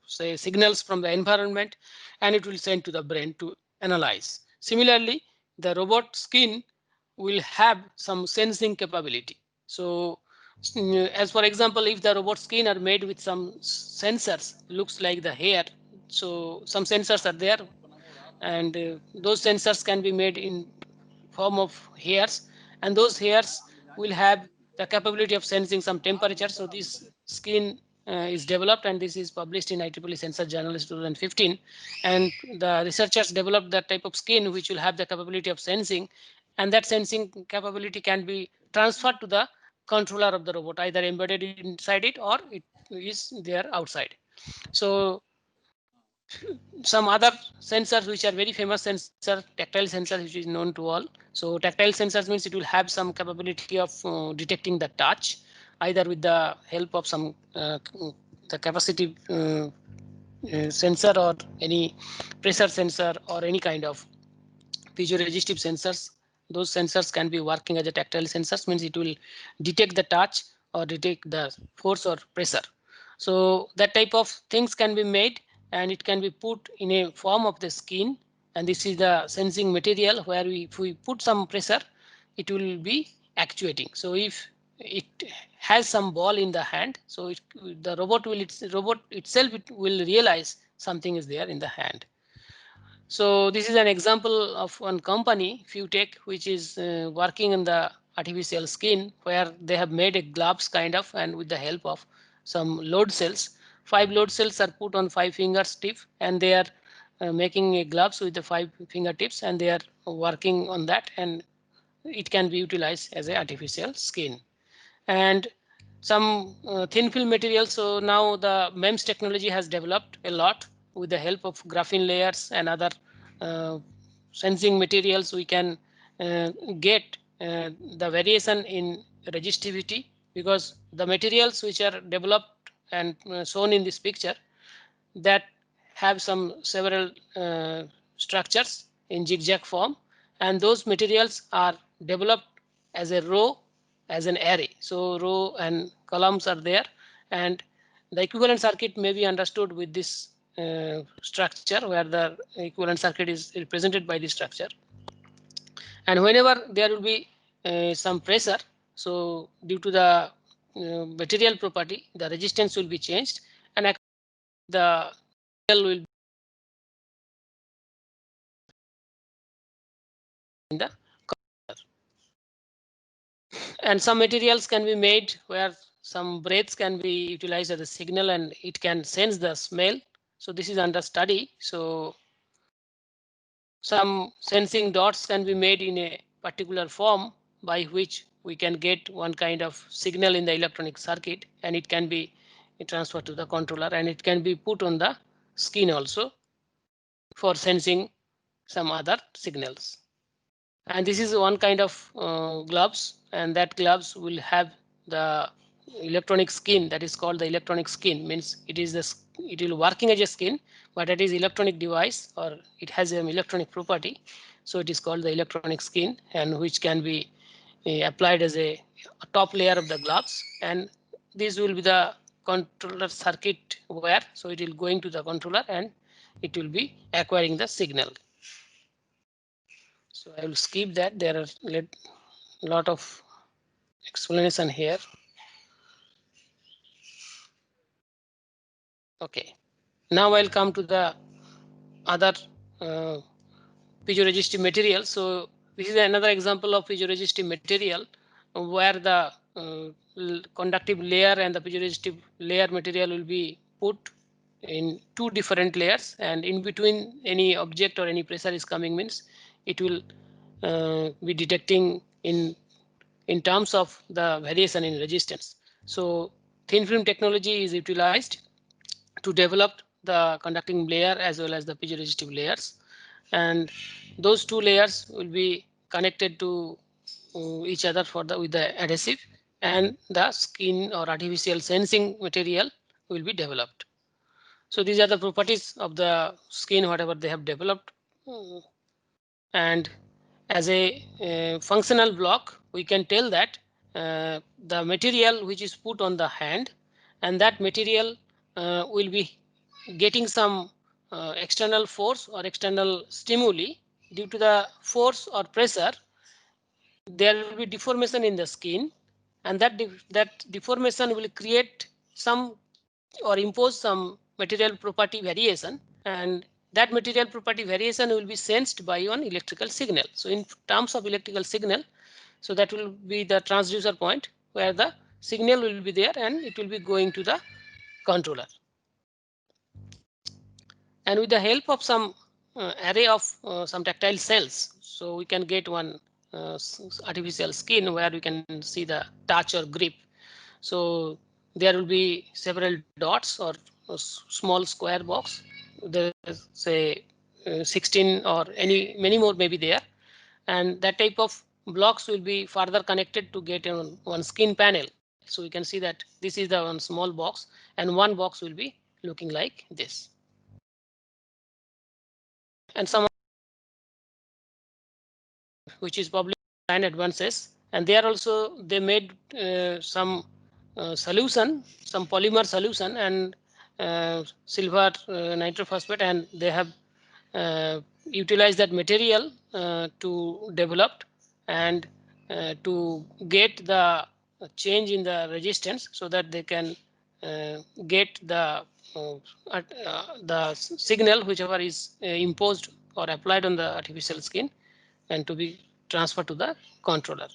say signals from the environment, and it will send to the brain to analyze. Similarly, the robot skin will have some sensing capability. So as for example, if the robot skin are made with some sensors, looks like the hair, so some sensors are there, and those sensors can be made in form of hairs, and those hairs will have the capability of sensing some temperature. So this skin is developed, and this is published in IEEE Sensor Journal 2015, and the researchers developed that type of skin which will have the capability of sensing, and that sensing capability can be transferred to the controller of the robot, either embedded inside it or it is there outside. So some other sensors which are very famous sensor, tactile sensors, which is known to all. So tactile sensors means it will have some capability of detecting the touch, either with the help of some the capacitive sensor or any pressure sensor or any kind of piezoresistive sensors. Those sensors can be working as a tactile sensors, means it will detect the touch or detect the force or pressure. So that type of things can be made and it can be put in a form of the skin. And this is the sensing material where if we put some pressure, it will be actuating. So if it has some ball in the hand, so the robot itself will realize something is there in the hand. So this is an example of one company, FewTech, which is working in the artificial skin, where they have made a gloves kind of, and with the help of some load cells, 5 load cells are put on 5 fingertips, and they are making a gloves with the 5 fingertips, and they are working on that, and it can be utilized as an artificial skin. And some thin film material. So now the MEMS technology has developed a lot with the help of graphene layers and other sensing materials. We can get the variation in resistivity, because the materials which are developed and shown in this picture, that have some several structures in zigzag form, and those materials are developed as a row, as an array. So row and columns are there, and the equivalent circuit may be understood with this structure, where the equivalent circuit is represented by this structure. And whenever there will be some pressure, so due to the material property, the resistance will be changed, and the will be in the color. And some materials can be made where some breaths can be utilized as a signal, and it can sense the smell. So this is under study. So some sensing dots can be made in a particular form by which we can get one kind of signal in the electronic circuit, and it can be transferred to the controller, and it can be put on the skin also for sensing some other signals. And this is one kind of gloves, and that gloves will have the electronic skin, that is called the electronic skin. Means it will working as a skin, but it is electronic device, or it has an electronic property. So it is called the electronic skin, and which can be applied as a top layer of the gloves. And this will be the controller circuit wire. So it will going to the controller, and it will be acquiring the signal. So I will skip that. There are a lot of explanation here. Okay, now I'll come to the other piezoresistive material. So this is another example of piezoresistive material, where the conductive layer and the piezoresistive layer material will be put in 2 different layers, and in between any object or any pressure is coming, means it will be detecting in terms of the variation in resistance. So thin film technology is utilized to develop the conducting layer as well as the piezoresistive layers, and those 2 layers will be connected to each other with the adhesive, and the skin or artificial sensing material will be developed. So these are the properties of the skin, whatever they have developed. And as a functional block, we can tell that the material which is put on the hand, and that material will be getting some external force or external stimuli. Due to the force or pressure, there will be deformation in the skin, and that deformation will create some or impose some material property variation, and that material property variation will be sensed by one electrical signal. So in terms of electrical signal, so that will be the transducer point where the signal will be there, and it will be going to the controller. And with the help of some array of some tactile cells, so we can get one artificial skin where we can see the touch or grip. So there will be several dots or a small square box. There is say 16 or many more may be there, and that type of blocks will be further connected to get one skin panel. So we can see that this is the one small box, and one box will be looking like this. And some which is published in Advances, and there also they made some solution, some polymer solution, and silver nitrophosphate, and they have utilized that material to develop and to get the change in the resistance, so that they can get the signal whichever is imposed or applied on the artificial skin, and to be transferred to the controller.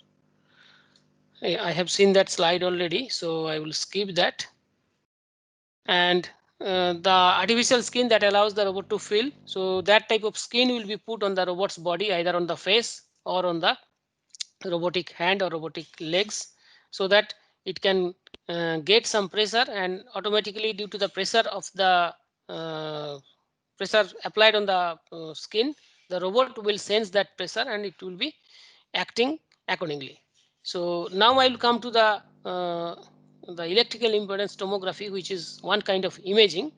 I have seen that slide already, so I will skip that. And the artificial skin that allows the robot to feel. So that type of skin will be put on the robot's body, either on the face or on the robotic hand or robotic legs, so that it can get some pressure, and automatically, due to the pressure of the pressure applied on the skin, the robot will sense that pressure and it will be acting accordingly. So now I will come to the electrical impedance tomography, which is one kind of imaging,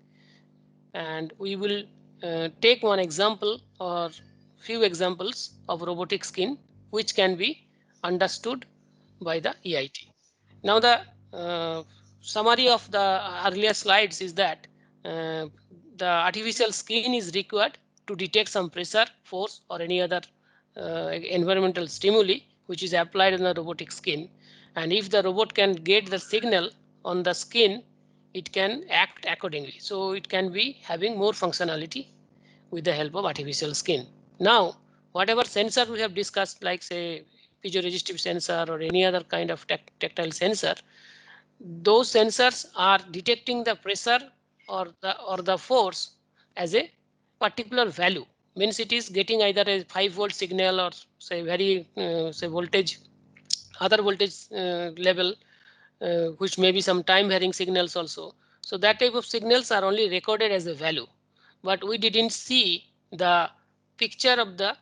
and we will take one example or few examples of robotic skin which can be understood by the EIT. Now the summary of the earlier slides is that the artificial skin is required to detect some pressure, force, or any other environmental stimuli which is applied on the robotic skin. And if the robot can get the signal on the skin, it can act accordingly. So it can be having more functionality with the help of artificial skin. Now, whatever sensor we have discussed, like say piezoresistive sensor or any other kind of tactile sensor, those sensors are detecting the pressure or the force as a particular value. Means it is getting either a 5-volt signal or say very say voltage, other voltage level, which may be some time varying signals also. So that type of signals are only recorded as a value, but we didn't see the picture of the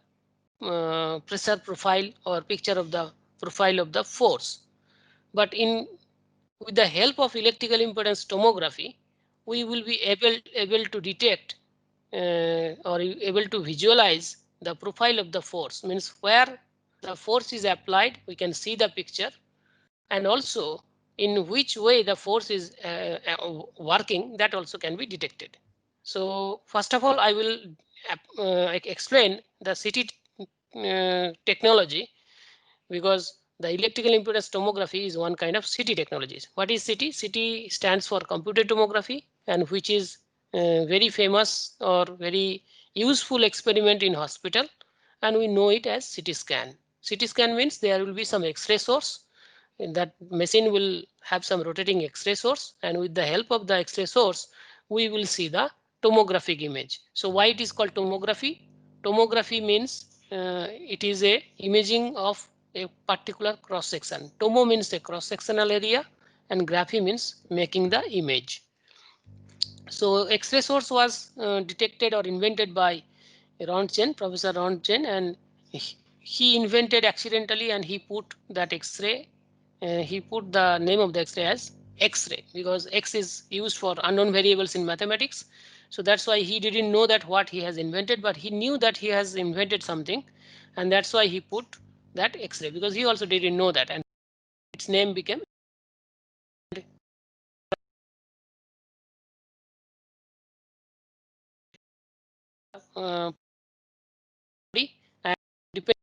pressure profile or picture of the profile of the force. But with the help of electrical impedance tomography, we will be able to detect or able to visualize the profile of the force. Means where the force is applied, we can see the picture, and also in which way the force is working, that also can be detected. So first of all, I will explain the CT technology, because the electrical impedance tomography is one kind of CT technologies. What is CT? CT stands for computed tomography, and which is very famous or very useful experiment in hospital, and we know it as CT scan. CT scan means there will be some X-ray source, and that machine will have some rotating X-ray source, and with the help of the X-ray source, we will see the tomographic image. So why it is called tomography? Tomography means it is a imaging of a particular cross section. Tomo means a cross sectional area, and graphy means making the image. So X-ray source was detected or invented by Rontgen, Professor Rontgen, and he invented accidentally, and he put that X-ray. He put the name of the X-ray as X-ray, because X is used for unknown variables in mathematics. So that's why he didn't know that what he has invented, but he knew that he has invented something, and that's why he put that X-ray, because he also didn't know that, and its name became and depending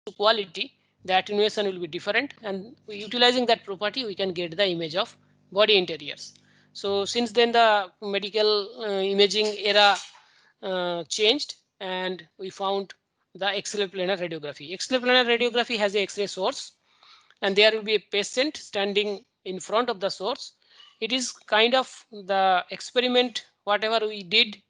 on quality, the attenuation will be different, and utilizing that property, we can get the image of body interiors. So since then, the medical imaging era changed, and we found the X-ray planar radiography. X-ray planar radiography has a X-ray source, and there will be a patient standing in front of the source. It is kind of the experiment, whatever we did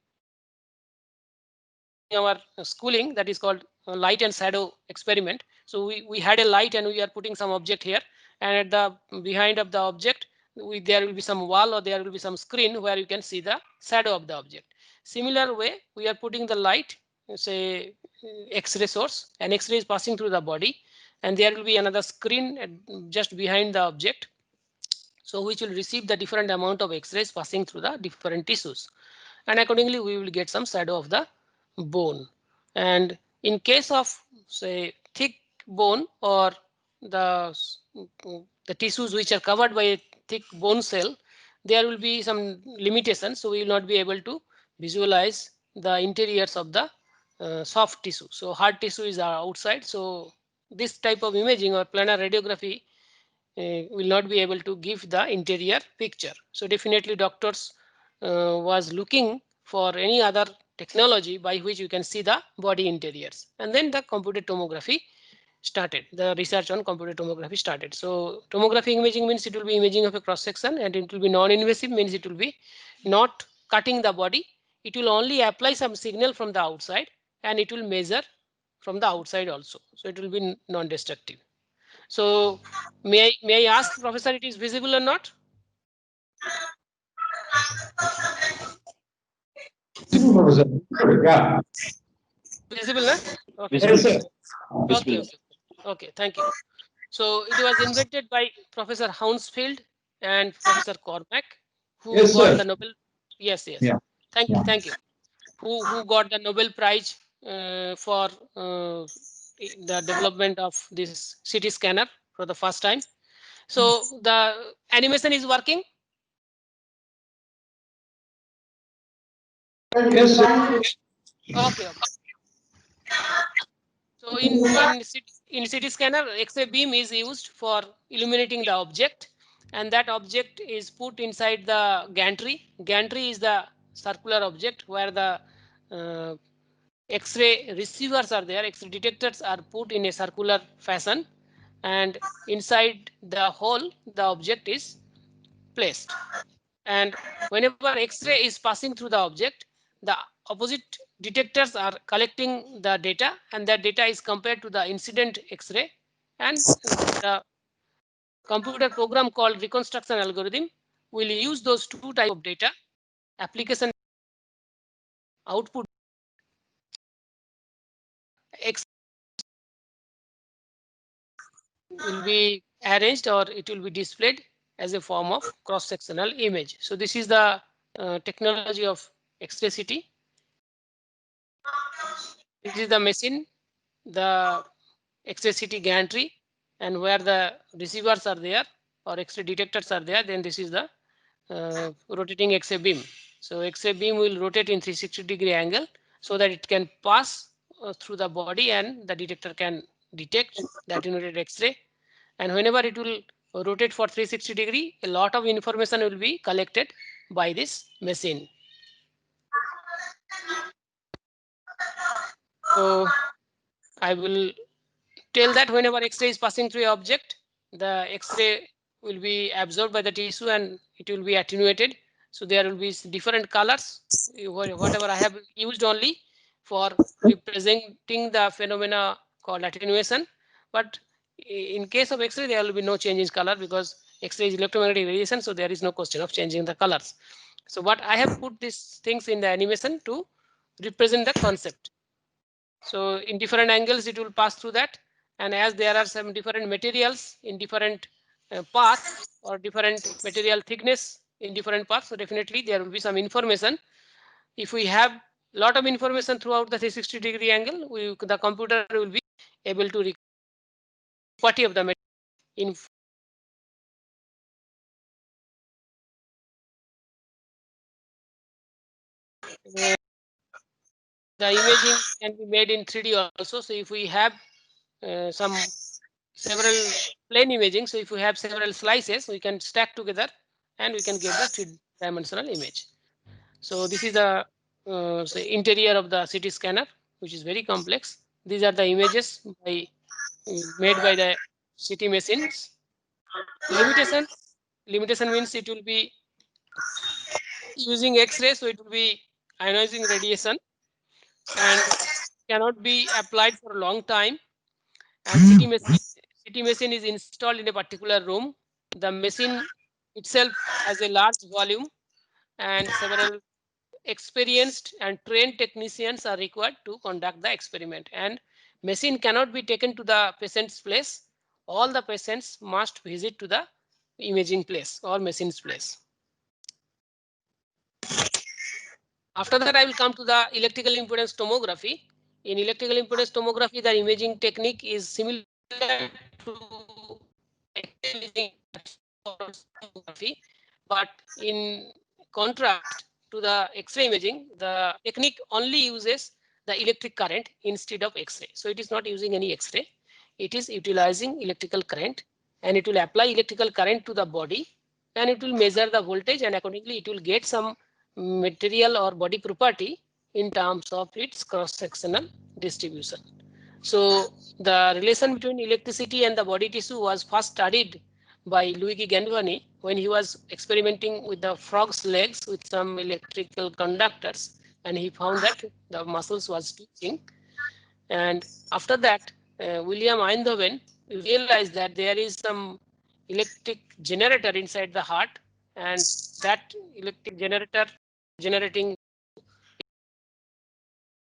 in our schooling, that is called light and shadow experiment. So we had a light, and we are putting some object here, and at the behind of the object, there will be some wall or there will be some screen where you can see the shadow of the object. Similar way, we are putting the light, say X-ray source, and X-ray is passing through the body, and there will be another screen just behind the object, so which will receive the different amount of X-rays passing through the different tissues, and accordingly we will get some shadow of the bone. And in case of say thick bone or the tissues which are covered by a thick bone cell, there will be some limitations, so we will not be able to visualize the interiors of the soft tissue. So hard tissue is outside, so this type of imaging or planar radiography will not be able to give the interior picture. So definitely doctors was looking for any other technology by which you can see the body interiors, and then the computed tomography started. The research on computed tomography started. So tomography imaging means it will be imaging of a cross section, and it will be non-invasive, means it will be not cutting the body. It will only apply some signal from the outside, and it will measure from the outside also. So it will be non-destructive. So may I ask, Professor, it is visible or not? Yeah. Visible, no? Okay. Yes, sir. Okay. Okay. Thank you. So it was invented by Professor Hounsfield and Professor Cormack, who Yes, got sir. the Nobel. Yes. Yeah. Thank you. Who got the Nobel Prize for the development of this CT scanner for the first time. So the animation is working. Yes, sir. Okay. So in CT scanner, X-ray beam is used for illuminating the object, and that object is put inside the gantry. Gantry is the circular object where the X-ray receivers are there. X-ray detectors are put in a circular fashion, and inside the hole the object is placed. And whenever X-ray is passing through the object, the opposite detectors are collecting the data, and that data is compared to the incident X-ray, and the computer program called reconstruction algorithm will use those two types of data. Application output X will be arranged, or it will be displayed as a form of cross-sectional image. So this is the technology of X-ray CT. This is the machine, the X-ray CT gantry, and where the receivers are there or X-ray detectors are there, then this is the rotating X-ray beam. So X-ray beam will rotate in 360-degree angle so that it can pass through the body, and the detector can detect the attenuated X-ray. And whenever it will rotate for 360-degree, a lot of information will be collected by this machine. So I will tell that whenever X-ray is passing through an object, the X-ray will be absorbed by the tissue and it will be attenuated. So there will be different colors, whatever I have used only for representing the phenomena called attenuation. But in case of X-ray, there will be no change in color because X-ray is electromagnetic radiation, so there is no question of changing the colors. So what I have put these things in the animation to represent the concept. So in different angles, it will pass through that. And as there are some different materials in different paths or different material thickness in different paths, so definitely there will be some information. If we have lot of information throughout the 360-degree angle, the computer will be able to record property of the material in the imaging can be made in 3D also. So if we have some several plane imaging, so if we have several slices, we can stack together and we can get the three-dimensional image. So this is the say interior of the CT scanner, which is very complex. These are the images made by the CT machines. Limitation means it will be using X-ray, so it will be ionizing radiation and cannot be applied for a long time. And CT machine is installed in a particular room. The machine itself has a large volume, and several experienced and trained technicians are required to conduct the experiment. And machine cannot be taken to the patient's place. All the patients must visit to the imaging place or machine's place. After that, I will come to the electrical impedance tomography. In electrical impedance tomography, the imaging technique is similar to imaging tomography, but in contrast to the X-ray imaging, the technique only uses the electric current instead of X-ray. So it is not using any X-ray. It is utilizing electrical current, and it will apply electrical current to the body, and it will measure the voltage, and accordingly it will get some material or body property in terms of its cross-sectional distribution. So the relation between electricity and the body tissue was first studied by Luigi Galvani when he was experimenting with the frog's legs with some electrical conductors, and he found that the muscles was twitching. And after that, William Einthoven realized that there is some electric generator inside the heart, and that electric generator generating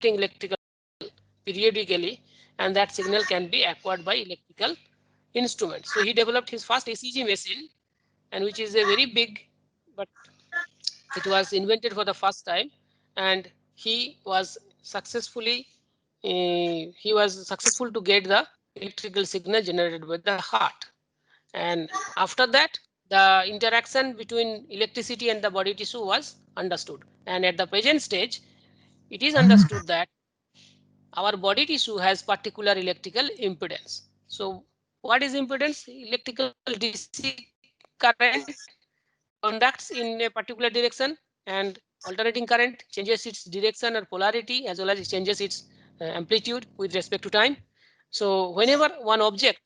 electrical periodically, and that signal can be acquired by electrical instruments. So he developed his first ECG machine, and which is a very big, but it was invented for the first time, and he was successful to get the electrical signal generated by the heart. And after that, the interaction between electricity and the body tissue was understood. And at the present stage, it is understood that our body tissue has particular electrical impedance. So what is impedance? Electrical DC current conducts in a particular direction, and alternating current changes its direction or polarity, as well as it changes its amplitude with respect to time. So whenever one object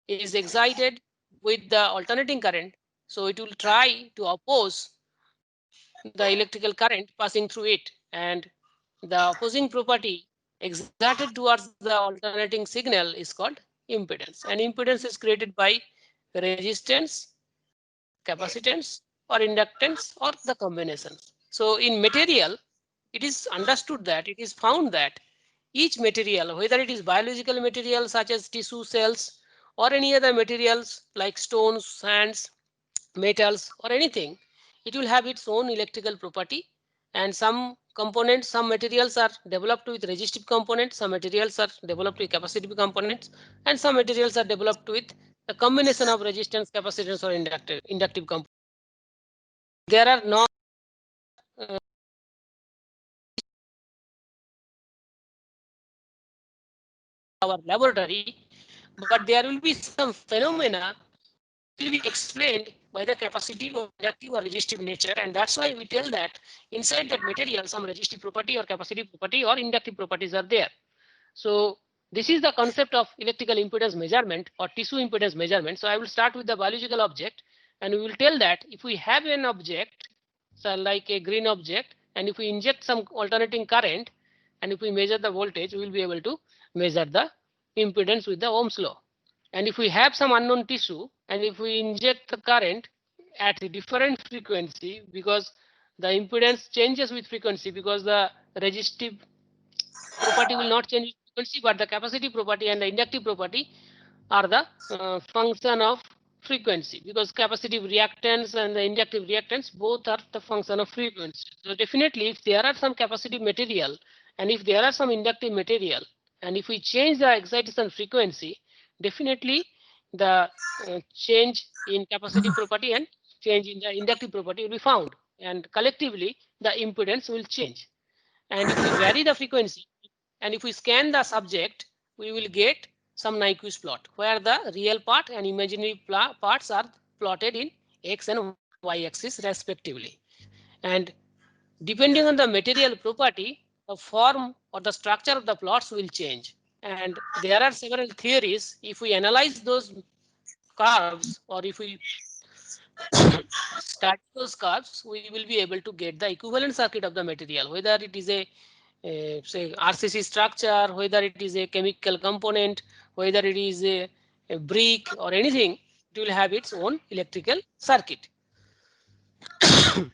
is excited with the alternating current, so it will try to oppose the electrical current passing through it, and the opposing property exerted towards the alternating signal is called impedance. And impedance is created by resistance, capacitance, or inductance, or the combinations. So in material, it is understood that it is found that each material, whether it is biological material such as tissue cells or any other materials like stones, sands, metals, or anything, it will have its own electrical property. And some components, some materials are developed with resistive components, some materials are developed with capacitive components, and some materials are developed with a combination of resistance, capacitance, or inductive components. There are no our laboratory, but there will be some phenomena will be explained by the capacitive or inductive or resistive nature, and that's why we tell that inside that material some resistive property or capacitive property or inductive properties are there. So this is the concept of electrical impedance measurement or tissue impedance measurement. So I will start with the biological object, and we will tell that if we have an object, so like a green object, and if we inject some alternating current, and if we measure the voltage, we will be able to measure the impedance with the Ohm's law. And if we have some unknown tissue, and if we inject the current at a different frequency, because the impedance changes with frequency, because the resistive property will not change with frequency, but the capacitive property and the inductive property are the function of frequency, because capacitive reactance and the inductive reactance both are the function of frequency. So definitely, if there are some capacitive material and if there are some inductive material, and if we change the excitation frequency, definitely the change in capacitive property and change in the inductive property will be found, and collectively the impedance will change. And if we vary the frequency and if we scan the subject, we will get some Nyquist plot where the real part and imaginary parts are plotted in X and Y axis respectively. And depending on the material property, the form or the structure of the plots will change. And there are several theories. If we analyze those curves, or if we study those curves, we will be able to get the equivalent circuit of the material, whether it is a say RCC structure, whether it is a chemical component, whether it is a brick or anything, it will have its own electrical circuit. It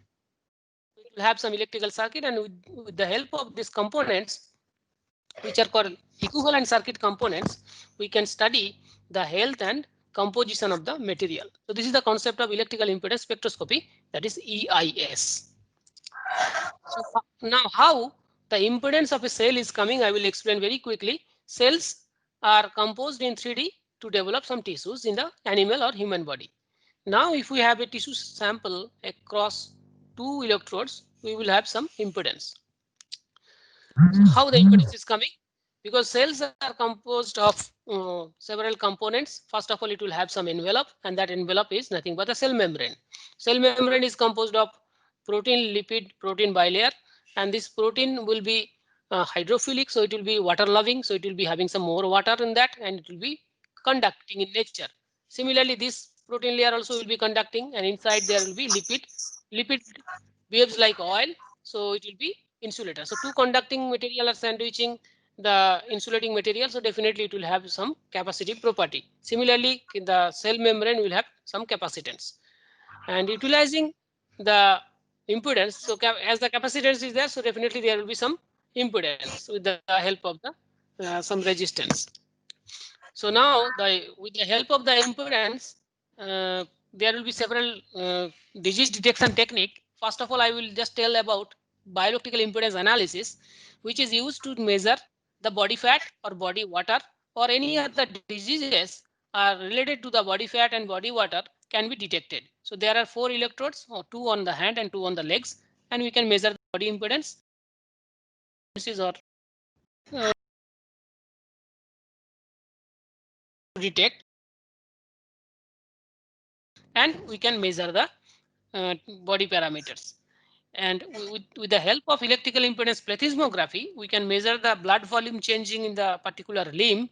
will have some electrical circuit, and with the help of these components, which are called equivalent circuit components, we can study the health and composition of the material. So this is the concept of electrical impedance spectroscopy, that is EIS. So now how the impedance of a cell is coming, I will explain very quickly. Cells are composed in 3D to develop some tissues in the animal or human body. Now, if we have a tissue sample across 2 electrodes, we will have some impedance. So how the impedance is coming? Because cells are composed of several components. First of all, it will have some envelope, and that envelope is nothing but a cell membrane. Cell membrane is composed of protein, lipid, protein bilayer, and this protein will be hydrophilic, so it will be water loving, so it will be having some more water in that, and it will be conducting in nature. Similarly, this protein layer also will be conducting, and inside there will be lipid behaves like oil, so it will be insulator. So two conducting material are sandwiching the insulating material, so definitely it will have some capacitive property. Similarly, in the cell membrane will have some capacitance, and utilizing the impedance. So as the capacitance is there, so definitely there will be some impedance with the help of the some resistance. So now with the help of the impedance, there will be several disease detection technique. First of all, I will just tell about bioelectrical impedance analysis, which is used to measure the body fat or body water or any other diseases are related to the body fat and body water can be detected. So there are 4 electrodes, or 2 on the hand and 2 on the legs, and we can measure the body impedance. Or detect, and we can measure the body parameters. And with the help of electrical impedance plethysmography, we can measure the blood volume changing in the particular limb,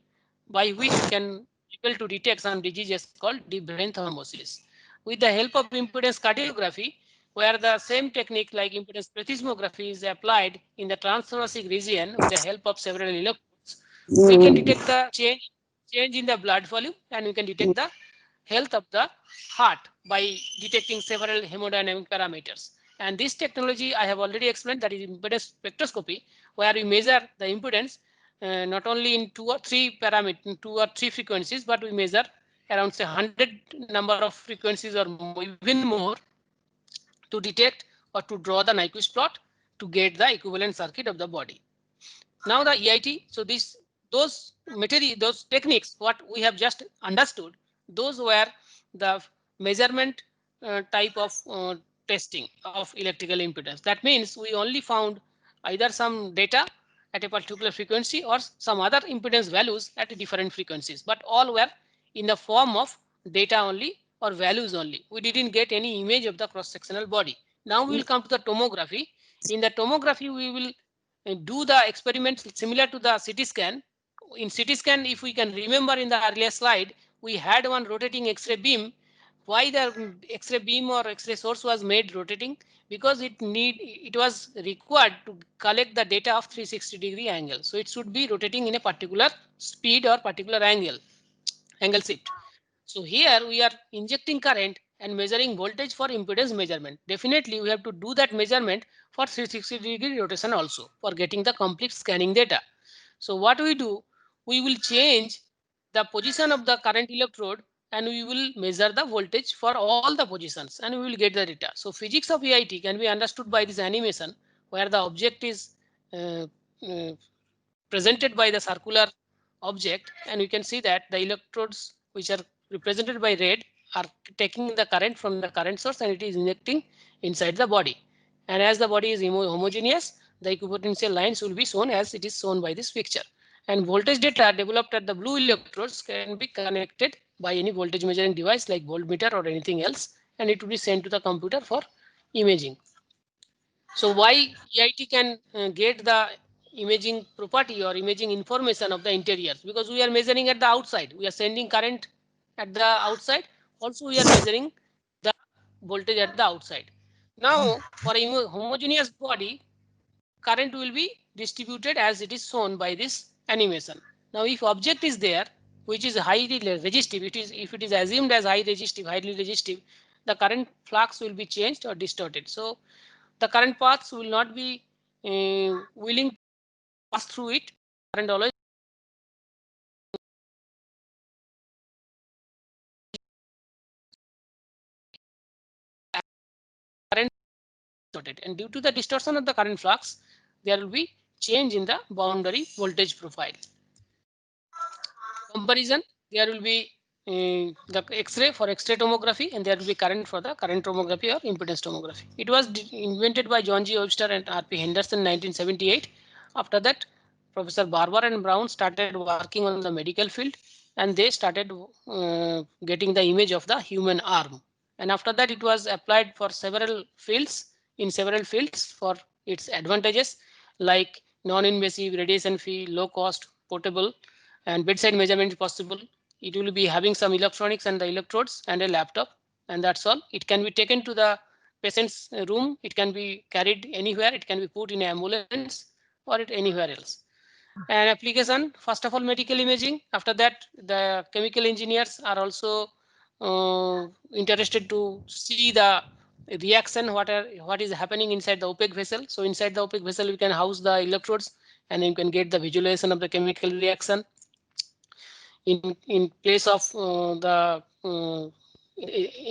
by which we can be able to detect some diseases called deep brain thrombosis. With the help of impedance cardiography, where the same technique like impedance plethysmography is applied in the transthoracic region with the help of several electrodes, we can detect the change in the blood volume, and we can detect the health of the heart by detecting several hemodynamic parameters. And this technology I have already explained, that is impedance spectroscopy, where we measure the impedance not only in 2 or 3 parameters, 2 or 3 frequencies, but we measure around say 100 number of frequencies or even more to detect or to draw the Nyquist plot to get the equivalent circuit of the body. Now the EIT, so those techniques, what we have just understood, those were the measurement type of testing of electrical impedance. That means we only found either some data at a particular frequency or some other impedance values at different frequencies, but all were in the form of data only or values only. We didn't get any image of the cross-sectional body. Now we will come to the tomography. In the tomography, we will do the experiments similar to the CT scan. In CT scan, if we can remember in the earlier slide, we had one rotating X-ray beam. Why the X-ray beam or X-ray source was made rotating? Because it was required to collect the data of 360-degree angle. So it should be rotating in a particular speed or particular angle shift. So here we are injecting current and measuring voltage for impedance measurement. Definitely we have to do that measurement for 360-degree rotation also for getting the complete scanning data. So what we do, we will change the position of the current electrode and we will measure the voltage for all the positions and we will get the data. So physics of EIT can be understood by this animation where the object is presented by the circular object, and you can see that the electrodes which are represented by red are taking the current from the current source and it is injecting inside the body. And as the body is homogeneous, the equipotential lines will be shown as it is shown by this picture. And voltage data developed at the blue electrodes can be connected by any voltage measuring device like voltmeter or anything else, and it will be sent to the computer for imaging. So why EIT can get the imaging property or imaging information of the interiors? Because we are measuring at the outside. We are sending current at the outside. Also, we are measuring the voltage at the outside. Now, for a homogeneous body, current will be distributed as it is shown by this animation. Now, if object is there, which is highly resistive, if it is assumed as highly resistive, the current flux will be changed or distorted. So the current paths will not be willing to pass through it. Current always current distorted, and due to the distortion of the current flux, there will be change in the boundary voltage profile. Comparison, there will be the X-ray for X-ray tomography, and there will be current for the current tomography or impedance tomography. It was invented by John G. Webster and R.P. Henderson in 1978. After that, Professor Barber and Brown started working on the medical field, and they started getting the image of the human arm. And after that, it was applied for several fields, for its advantages like non-invasive, radiation-free, low cost, portable, and bedside measurement possible. It will be having some electronics and the electrodes and a laptop, and that's all. It can be taken to the patient's room. It can be carried anywhere. It can be put in an ambulance or at anywhere else. And application, first of all, medical imaging. After that, the chemical engineers are also interested to see the reaction, what is happening inside the opaque vessel. So inside the opaque vessel, we can house the electrodes, and then you can get the visualization of the chemical reaction. In place of in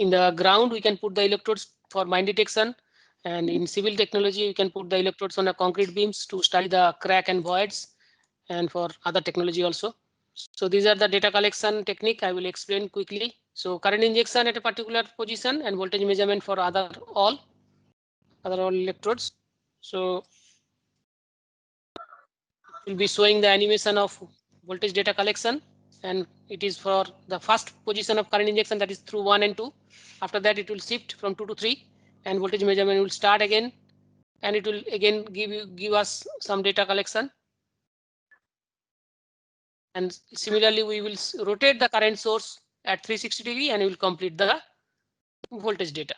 the ground, we can put the electrodes for mine detection, and in civil technology, you can put the electrodes on a concrete beams to study the crack and voids, and for other technology also. So these are the data collection technique. I will explain quickly. So current injection at a particular position and voltage measurement for other all electrodes. So we'll be showing the animation of voltage data collection, and it is for the first position of current injection, that is through 1 and 2. After that, it will shift from 2 to 3, and voltage measurement will start again, and it will again give us some data collection. And similarly, we will rotate the current source at 360 degree, and we will complete the voltage data.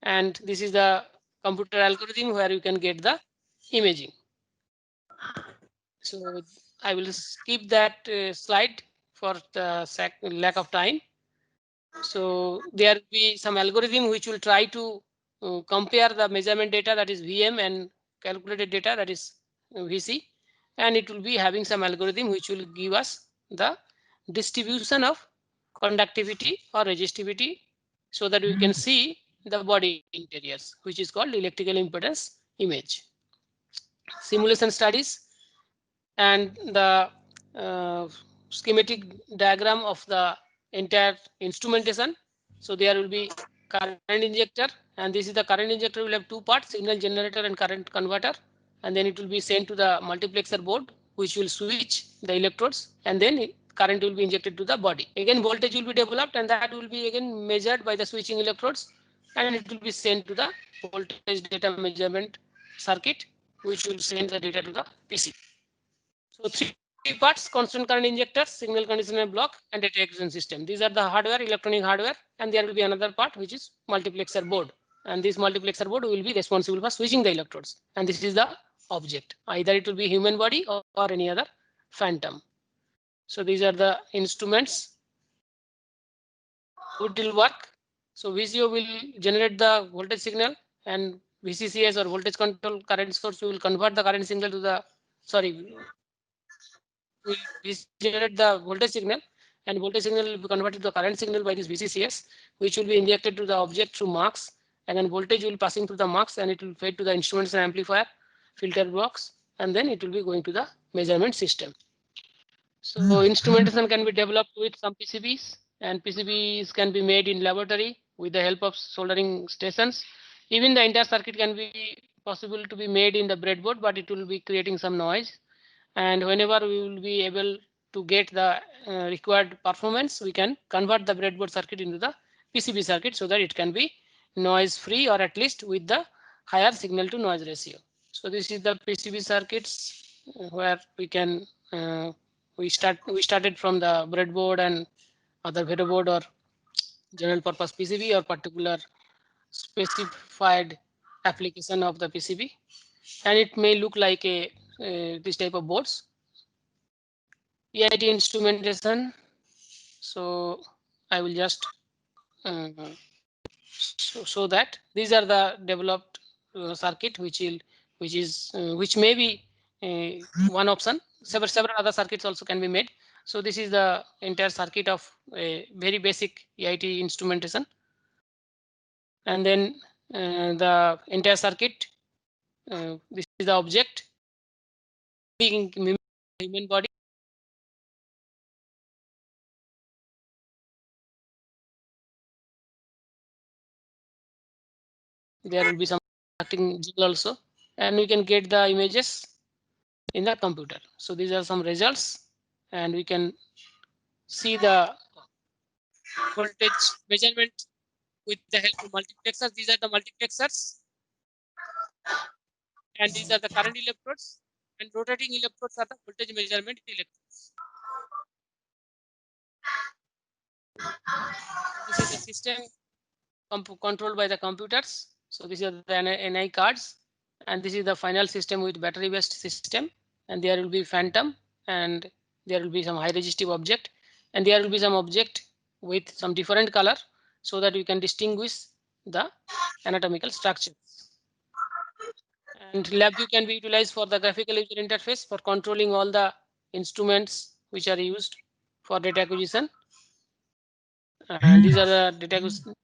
And this is the computer algorithm where you can get the imaging. So I will skip that slide for the lack of time. So there will be some algorithm which will try to compare the measurement data, that is VM, and calculated data, that is VC, and it will be having some algorithm which will give us the distribution of conductivity or resistivity, so that we can see the body interiors, which is called electrical impedance image. Simulation studies and the schematic diagram of the entire instrumentation. So there will be current injector, and this is the current injector will have two parts, signal generator and current converter, and then it will be sent to the multiplexer board, which will switch the electrodes, and then current will be injected to the body. Again, voltage will be developed, and that will be again measured by the switching electrodes, and it will be sent to the voltage data measurement circuit, which will send the data to the PC. So three parts: constant current injector, signal conditioner block, and data acquisition system. These are the hardware, electronic hardware, and there will be another part which is multiplexer board. And this multiplexer board will be responsible for switching the electrodes. And this is the object. Either it will be human body or any other phantom. So these are the instruments. It will work. So VCO will generate the voltage signal, and VCCS or voltage control current source will convert the current signal to the will generate the voltage signal, and voltage signal will be converted to the current signal by this VCCS, which will be injected to the object through mux, and then voltage will passing through the mux, and it will fed to the instruments and amplifier, filter box, and then it will be going to the measurement system. So instrumentation can be developed with some PCBs, and PCBs can be made in laboratory with the help of soldering stations. Even the entire circuit can be possible to be made in the breadboard, but it will be creating some noise. And whenever we will be able to get the required performance, we can convert the breadboard circuit into the PCB circuit, so that it can be noise free, or at least with the higher signal to noise ratio. So this is the PCB circuits where we can we started from the breadboard and other breadboard or general purpose PCB or particular specified application of the PCB, and it may look like a this type of boards. EIT instrumentation. So I will just show that these are the developed circuit which may be one option. Several other circuits also can be made. So this is the entire circuit of a very basic EIT instrumentation, and then the entire circuit. This is the object being human body. there will be some gel also, and we can get the images in the computer. So these are some results, and we can see the voltage measurement with the help of multiplexers. These are the multiplexers, and these are the current electrodes, and rotating electrodes are the voltage measurement electrodes. This is the system controlled by the computers. So this is the NI cards, and this is the final system with battery based system, and there will be phantom, and there will be some high resistive object, and there will be some object with some different color, so that we can distinguish the anatomical structure. And LabVIEW can be utilized for the graphical user interface for controlling all the instruments which are used for data acquisition. And these are the data acquisition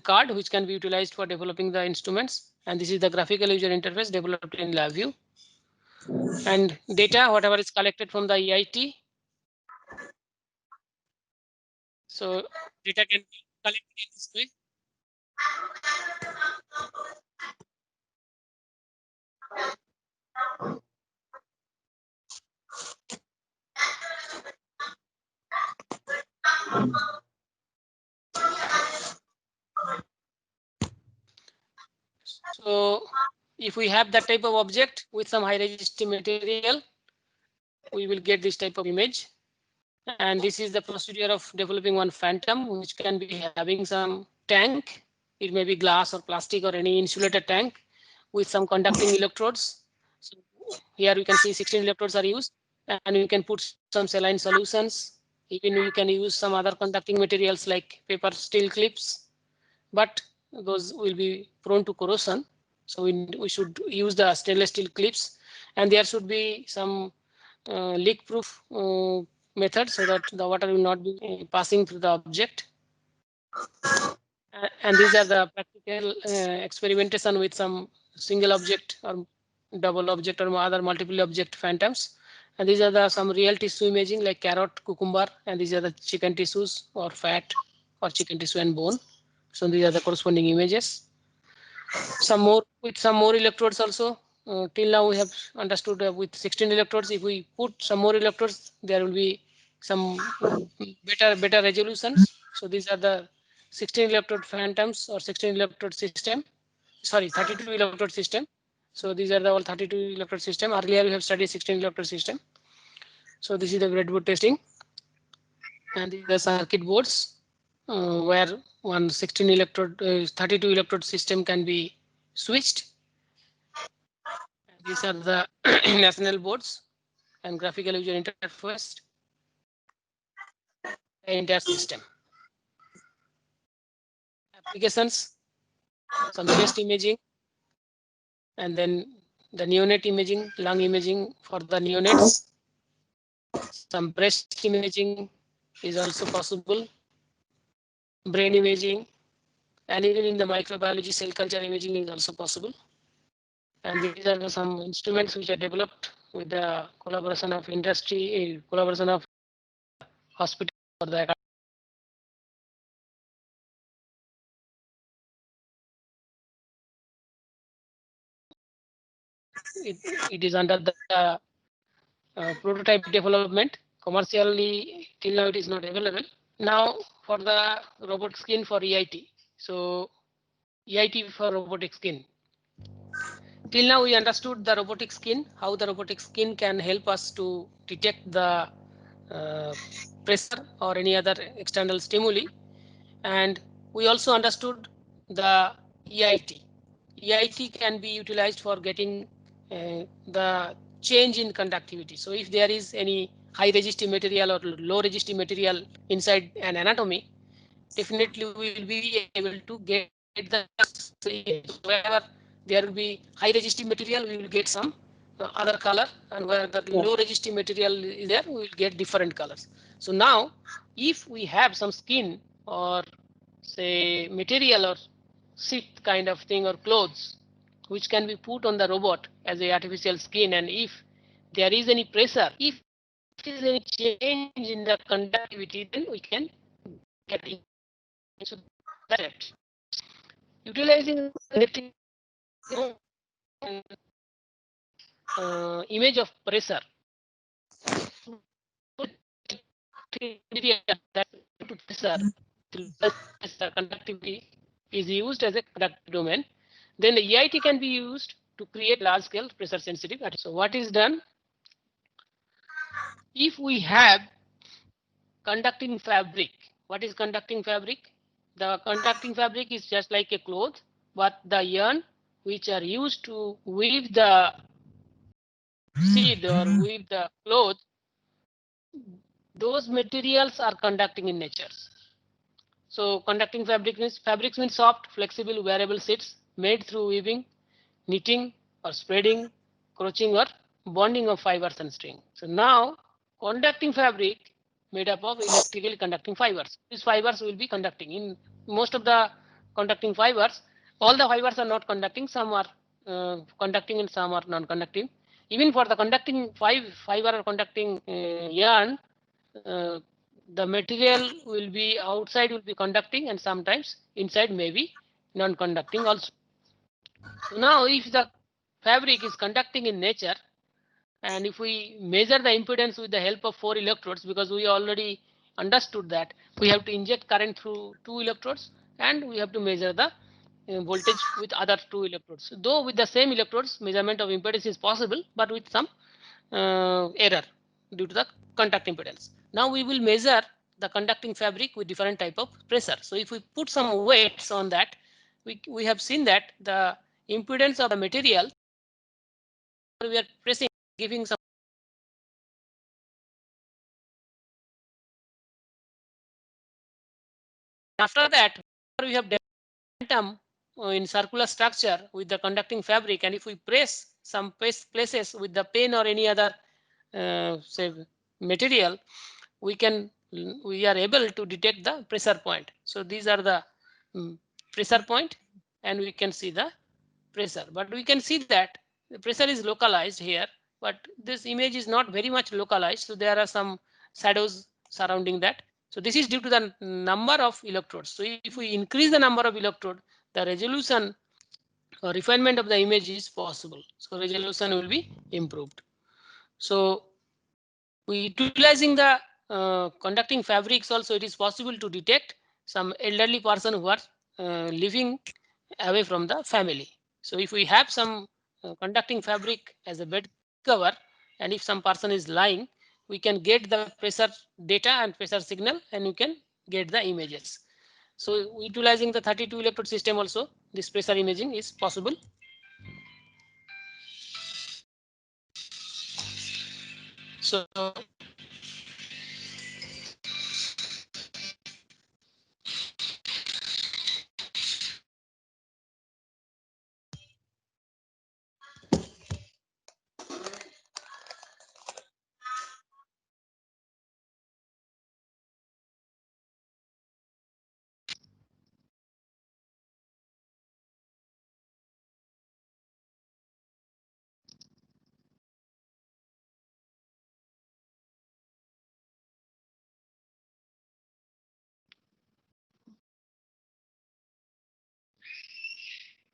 card which can be utilized for developing the instruments. And this is the graphical user interface developed in LabVIEW. And data, whatever is collected from the EIT. So data can be collected in this way. So if we have that type of object with some high resistive material, we will get this type of image. And this is the procedure of developing one phantom, which can be having some tank. It may be glass or plastic or any insulated tank with some conducting electrodes. So here we can see 16 electrodes are used, and you can put some saline solutions. Even you can use some other conducting materials like paper steel clips, but those will be prone to corrosion. So we should use the stainless steel clips, and there should be some leak proof method so that the water will not be passing through the object. And these are the practical experimentation with some single object or double object or other multiple object phantoms. And these are the some real tissue imaging like carrot, cucumber, and these are the chicken tissues or fat or chicken tissue and bone. So these are the corresponding images. Some more with some more electrodes also. Till now we have understood with 16 electrodes. If we put some more electrodes, there will be some better resolutions. So these are the 16 electrode phantoms or 16 electrode system. Sorry, 32 electrode system. So these are the all 32 electrode system. Earlier we have studied 16 electrode system. So this is the breadboard testing, and these are the circuit boards where one 16 electrode 32 electrode system can be switched. These are the national boards and graphical user interface, the entire system. Applications, some chest imaging, and then the neonate imaging, lung imaging for the neonates. Some breast imaging is also possible, brain imaging, and even in the microbiology cell culture imaging is also possible. And these are some instruments which are developed with the collaboration of industry, collaboration of hospital for the it is under the prototype development. Commercially, till now it is not available. Now for the robot skin for EIT. So EIT for robotic skin. Till now we understood the robotic skin, how the robotic skin can help us to detect the pressure or any other external stimuli. And we also understood the EIT. EIT can be utilized for getting the change in conductivity. So if there is any high resistive material or low resistive material inside an anatomy, definitely we will be able to get the wherever there will be high resistive material, we will get some other color, and where the low resistive material is there, we will get different colors. So now if we have some skin or say material or sheath kind of thing or clothes which can be put on the robot as a artificial skin, and if there is any pressure, if there is any change in the conductivity, then we can get into that. utilizing image of pressure that pressure conductivity is used as a conductive domain, then the EIT can be used to create large scale pressure sensitive. So what is done? If we have conducting fabric, what is conducting fabric? The conducting fabric is just like a cloth, but the yarn which are used to weave the seed or weave the cloth, those materials are conducting in nature. So conducting fabrics means soft, flexible, wearable sheets made through weaving, knitting or spreading, crochet or bonding of fibers and string. So now conducting fabric made up of electrically conducting fibers. These fibers will be conducting. In most of the conducting fibers, all the fibers are not conducting, some are conducting and some are non-conducting. Even for the conducting fiber or conducting yarn, the material will be outside will be conducting and sometimes inside may be non-conducting also. So now if the fabric is conducting in nature, and if we measure the impedance with the help of 4 electrodes, because we already understood that we have to inject current through 2 electrodes and we have to measure the voltage with other 2 electrodes. Though with the same electrodes, measurement of impedance is possible, but with some error due to the contact impedance. Now we will measure the conducting fabric with different type of pressure. So if we put some weights on that, we have seen that the impedance of the material we are pressing, giving some. After that, we have momentum in circular structure with the conducting fabric, and if we press some places with the pen or any other say material, we are able to detect the pressure point. So these are the pressure point, and we can see the pressure. But we can see that the pressure is localized here, but this image is not very much localized. So there are some shadows surrounding that. So this is due to the number of electrodes. So if we increase the number of electrode, the resolution or refinement of the image is possible. So resolution will be improved. So we utilizing the conducting fabrics also, it is possible to detect some elderly person who are living away from the family. So if we have some conducting fabric as a bed cover, and if some person is lying, we can get the pressure data and pressure signal, and you can get the images. So utilizing the 32 electrode system also, this pressure imaging is possible. So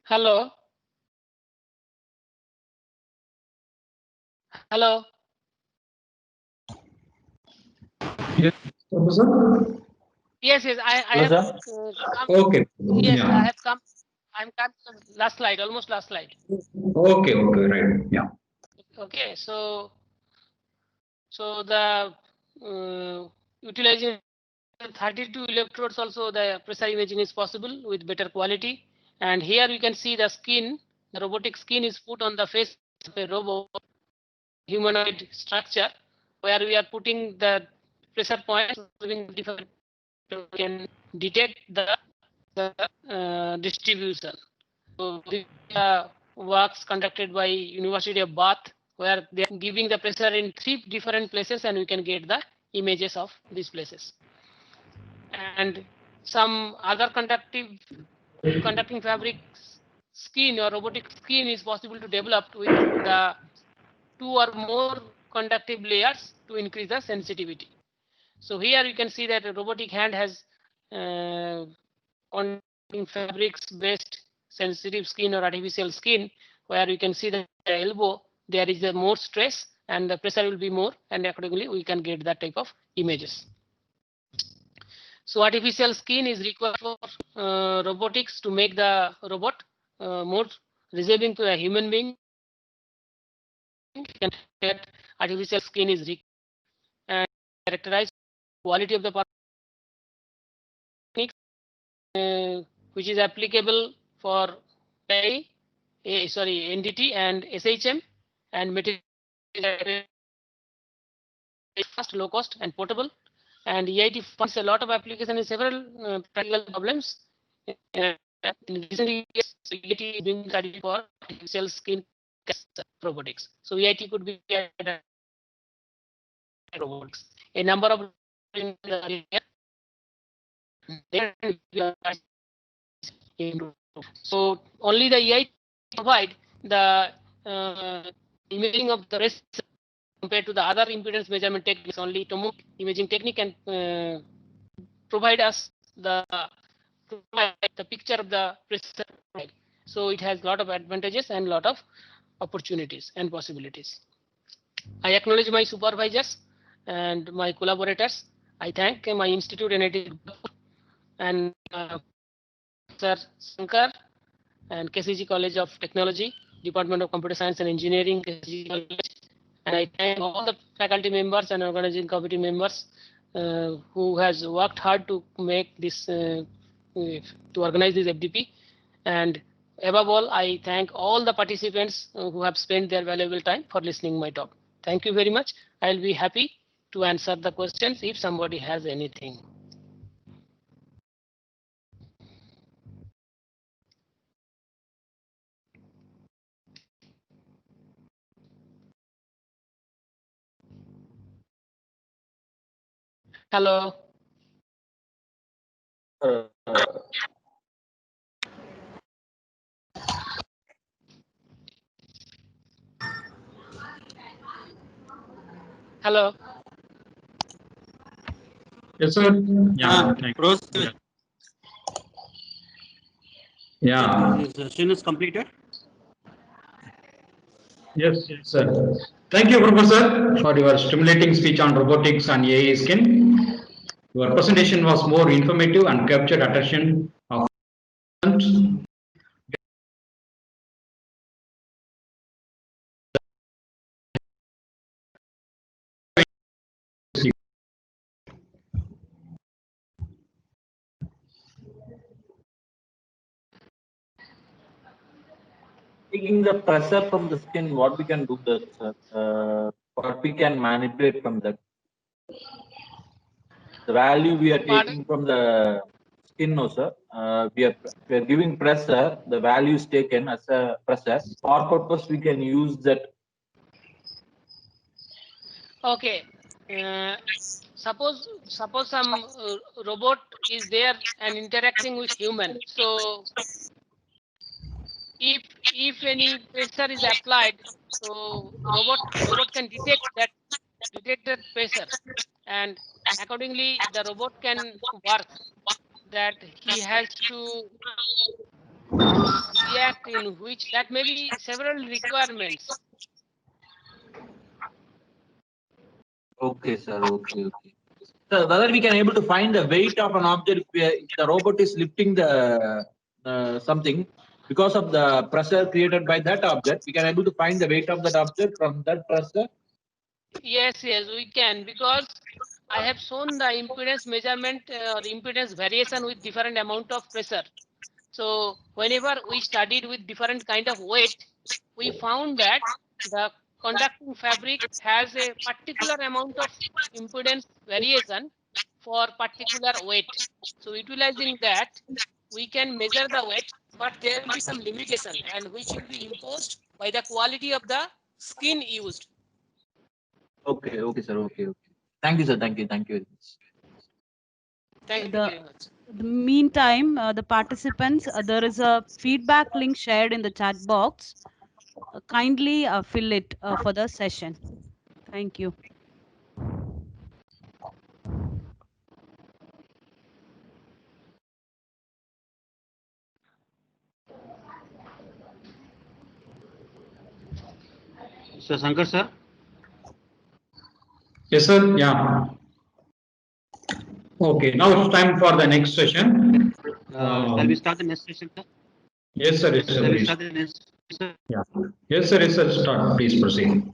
hello. Hello. Yes, Professor? Yes, I Hello, have sir. come. Okay. Yes, Yeah. I have come. I'm come to the last slide, almost last slide. Okay, right. Yeah. Okay, so the utilizing 32 electrodes also, the pressure imaging is possible with better quality. And here you can see the skin, the robotic skin is put on the face of a robot humanoid structure, where we are putting the pressure points different, can detect the distribution. So these are works conducted by University of Bath, where they are giving the pressure in 3 different places, and we can get the images of these places. And some other conducting fabric skin or robotic skin is possible to develop with the 2 or more conductive layers to increase the sensitivity. So here you can see that a robotic hand has fabrics based sensitive skin or artificial skin, where you can see the elbow, there is a more stress and the pressure will be more, and accordingly we can get that type of images. So artificial skin is required for robotics to make the robot more resembling to a human being. And that artificial skin is required and characterize quality of the techniques, which is applicable for NDT and SHM, and material fast, low cost, and portable. And EIT finds a lot of application in several practical problems. In recent years, EIT is doing study for artificial skin cancer robotics. So EIT could be robotics. A number of so only the EIT provide the imaging of the breast compared to the other impedance measurement techniques. Only tomography imaging technique can provide us the picture of the breast. So it has a lot of advantages and a lot of opportunities and possibilities. I acknowledge my supervisors and my collaborators. I thank my institute and Sir Sankar and KCG College of Technology, Department of Computer Science and Engineering, KCG College. And I thank all the faculty members and organizing committee members who has worked hard to make this, to organize this FDP. And above all, I thank all the participants who have spent their valuable time for listening my talk. Thank you very much. I'll be happy to answer the questions if somebody has anything. Hello. Hello. Yes, sir. Yeah. Proceed. Yeah. The session is completed. Yes, sir. Thank you, Professor, for your stimulating speech on robotics and AI skin. Your presentation was more informative and captured attention of students. Taking the pressure from the skin, what we can do that, sir? What we can manipulate from that? The value we are taking from the skin, no, sir. We are giving pressure. The value is taken as a pressure. For purpose, we can use that. Okay. Suppose some robot is there and interacting with human. So if any pressure is applied, so robot can detect that pressure, and accordingly the robot can work. That he has to react in which that may be several requirements. Okay, sir. Okay. So whether we can able to find the weight of an object if the robot is lifting the something because of the pressure created by that object, we can able to find the weight of that object from that pressure. Yes, we can, because I have shown the impedance measurement or impedance variation with different amount of pressure. So whenever we studied with different kind of weight, we found that the conducting fabric has a particular amount of impedance variation for particular weight. So utilizing that, we can measure the weight, but there will be some limitation, and which will be imposed by the quality of the skin used. Okay, sir. Okay. Thank you, sir. Thank you very much. Thank you very much. The meantime, the participants, there is a feedback link shared in the chat box. Kindly fill it for the session. Thank you. Mr. Shankar, sir. Yes, sir. Yeah. Okay, now it's time for the next session. Shall we start the next session, sir? Yes, sir. Yes, sir. Shall we Please. start the next session? Yeah. Yes, sir. Yes, sir. Start. Please proceed.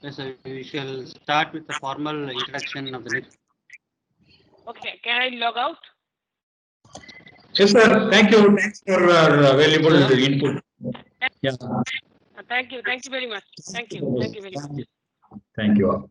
Yes, sir. We shall start with the formal introduction of the next. Okay, can I log out? Yes, sir. Thank you. Thanks for your valuable input. Yeah. Thank you very much. Thank you very much. Thank you all.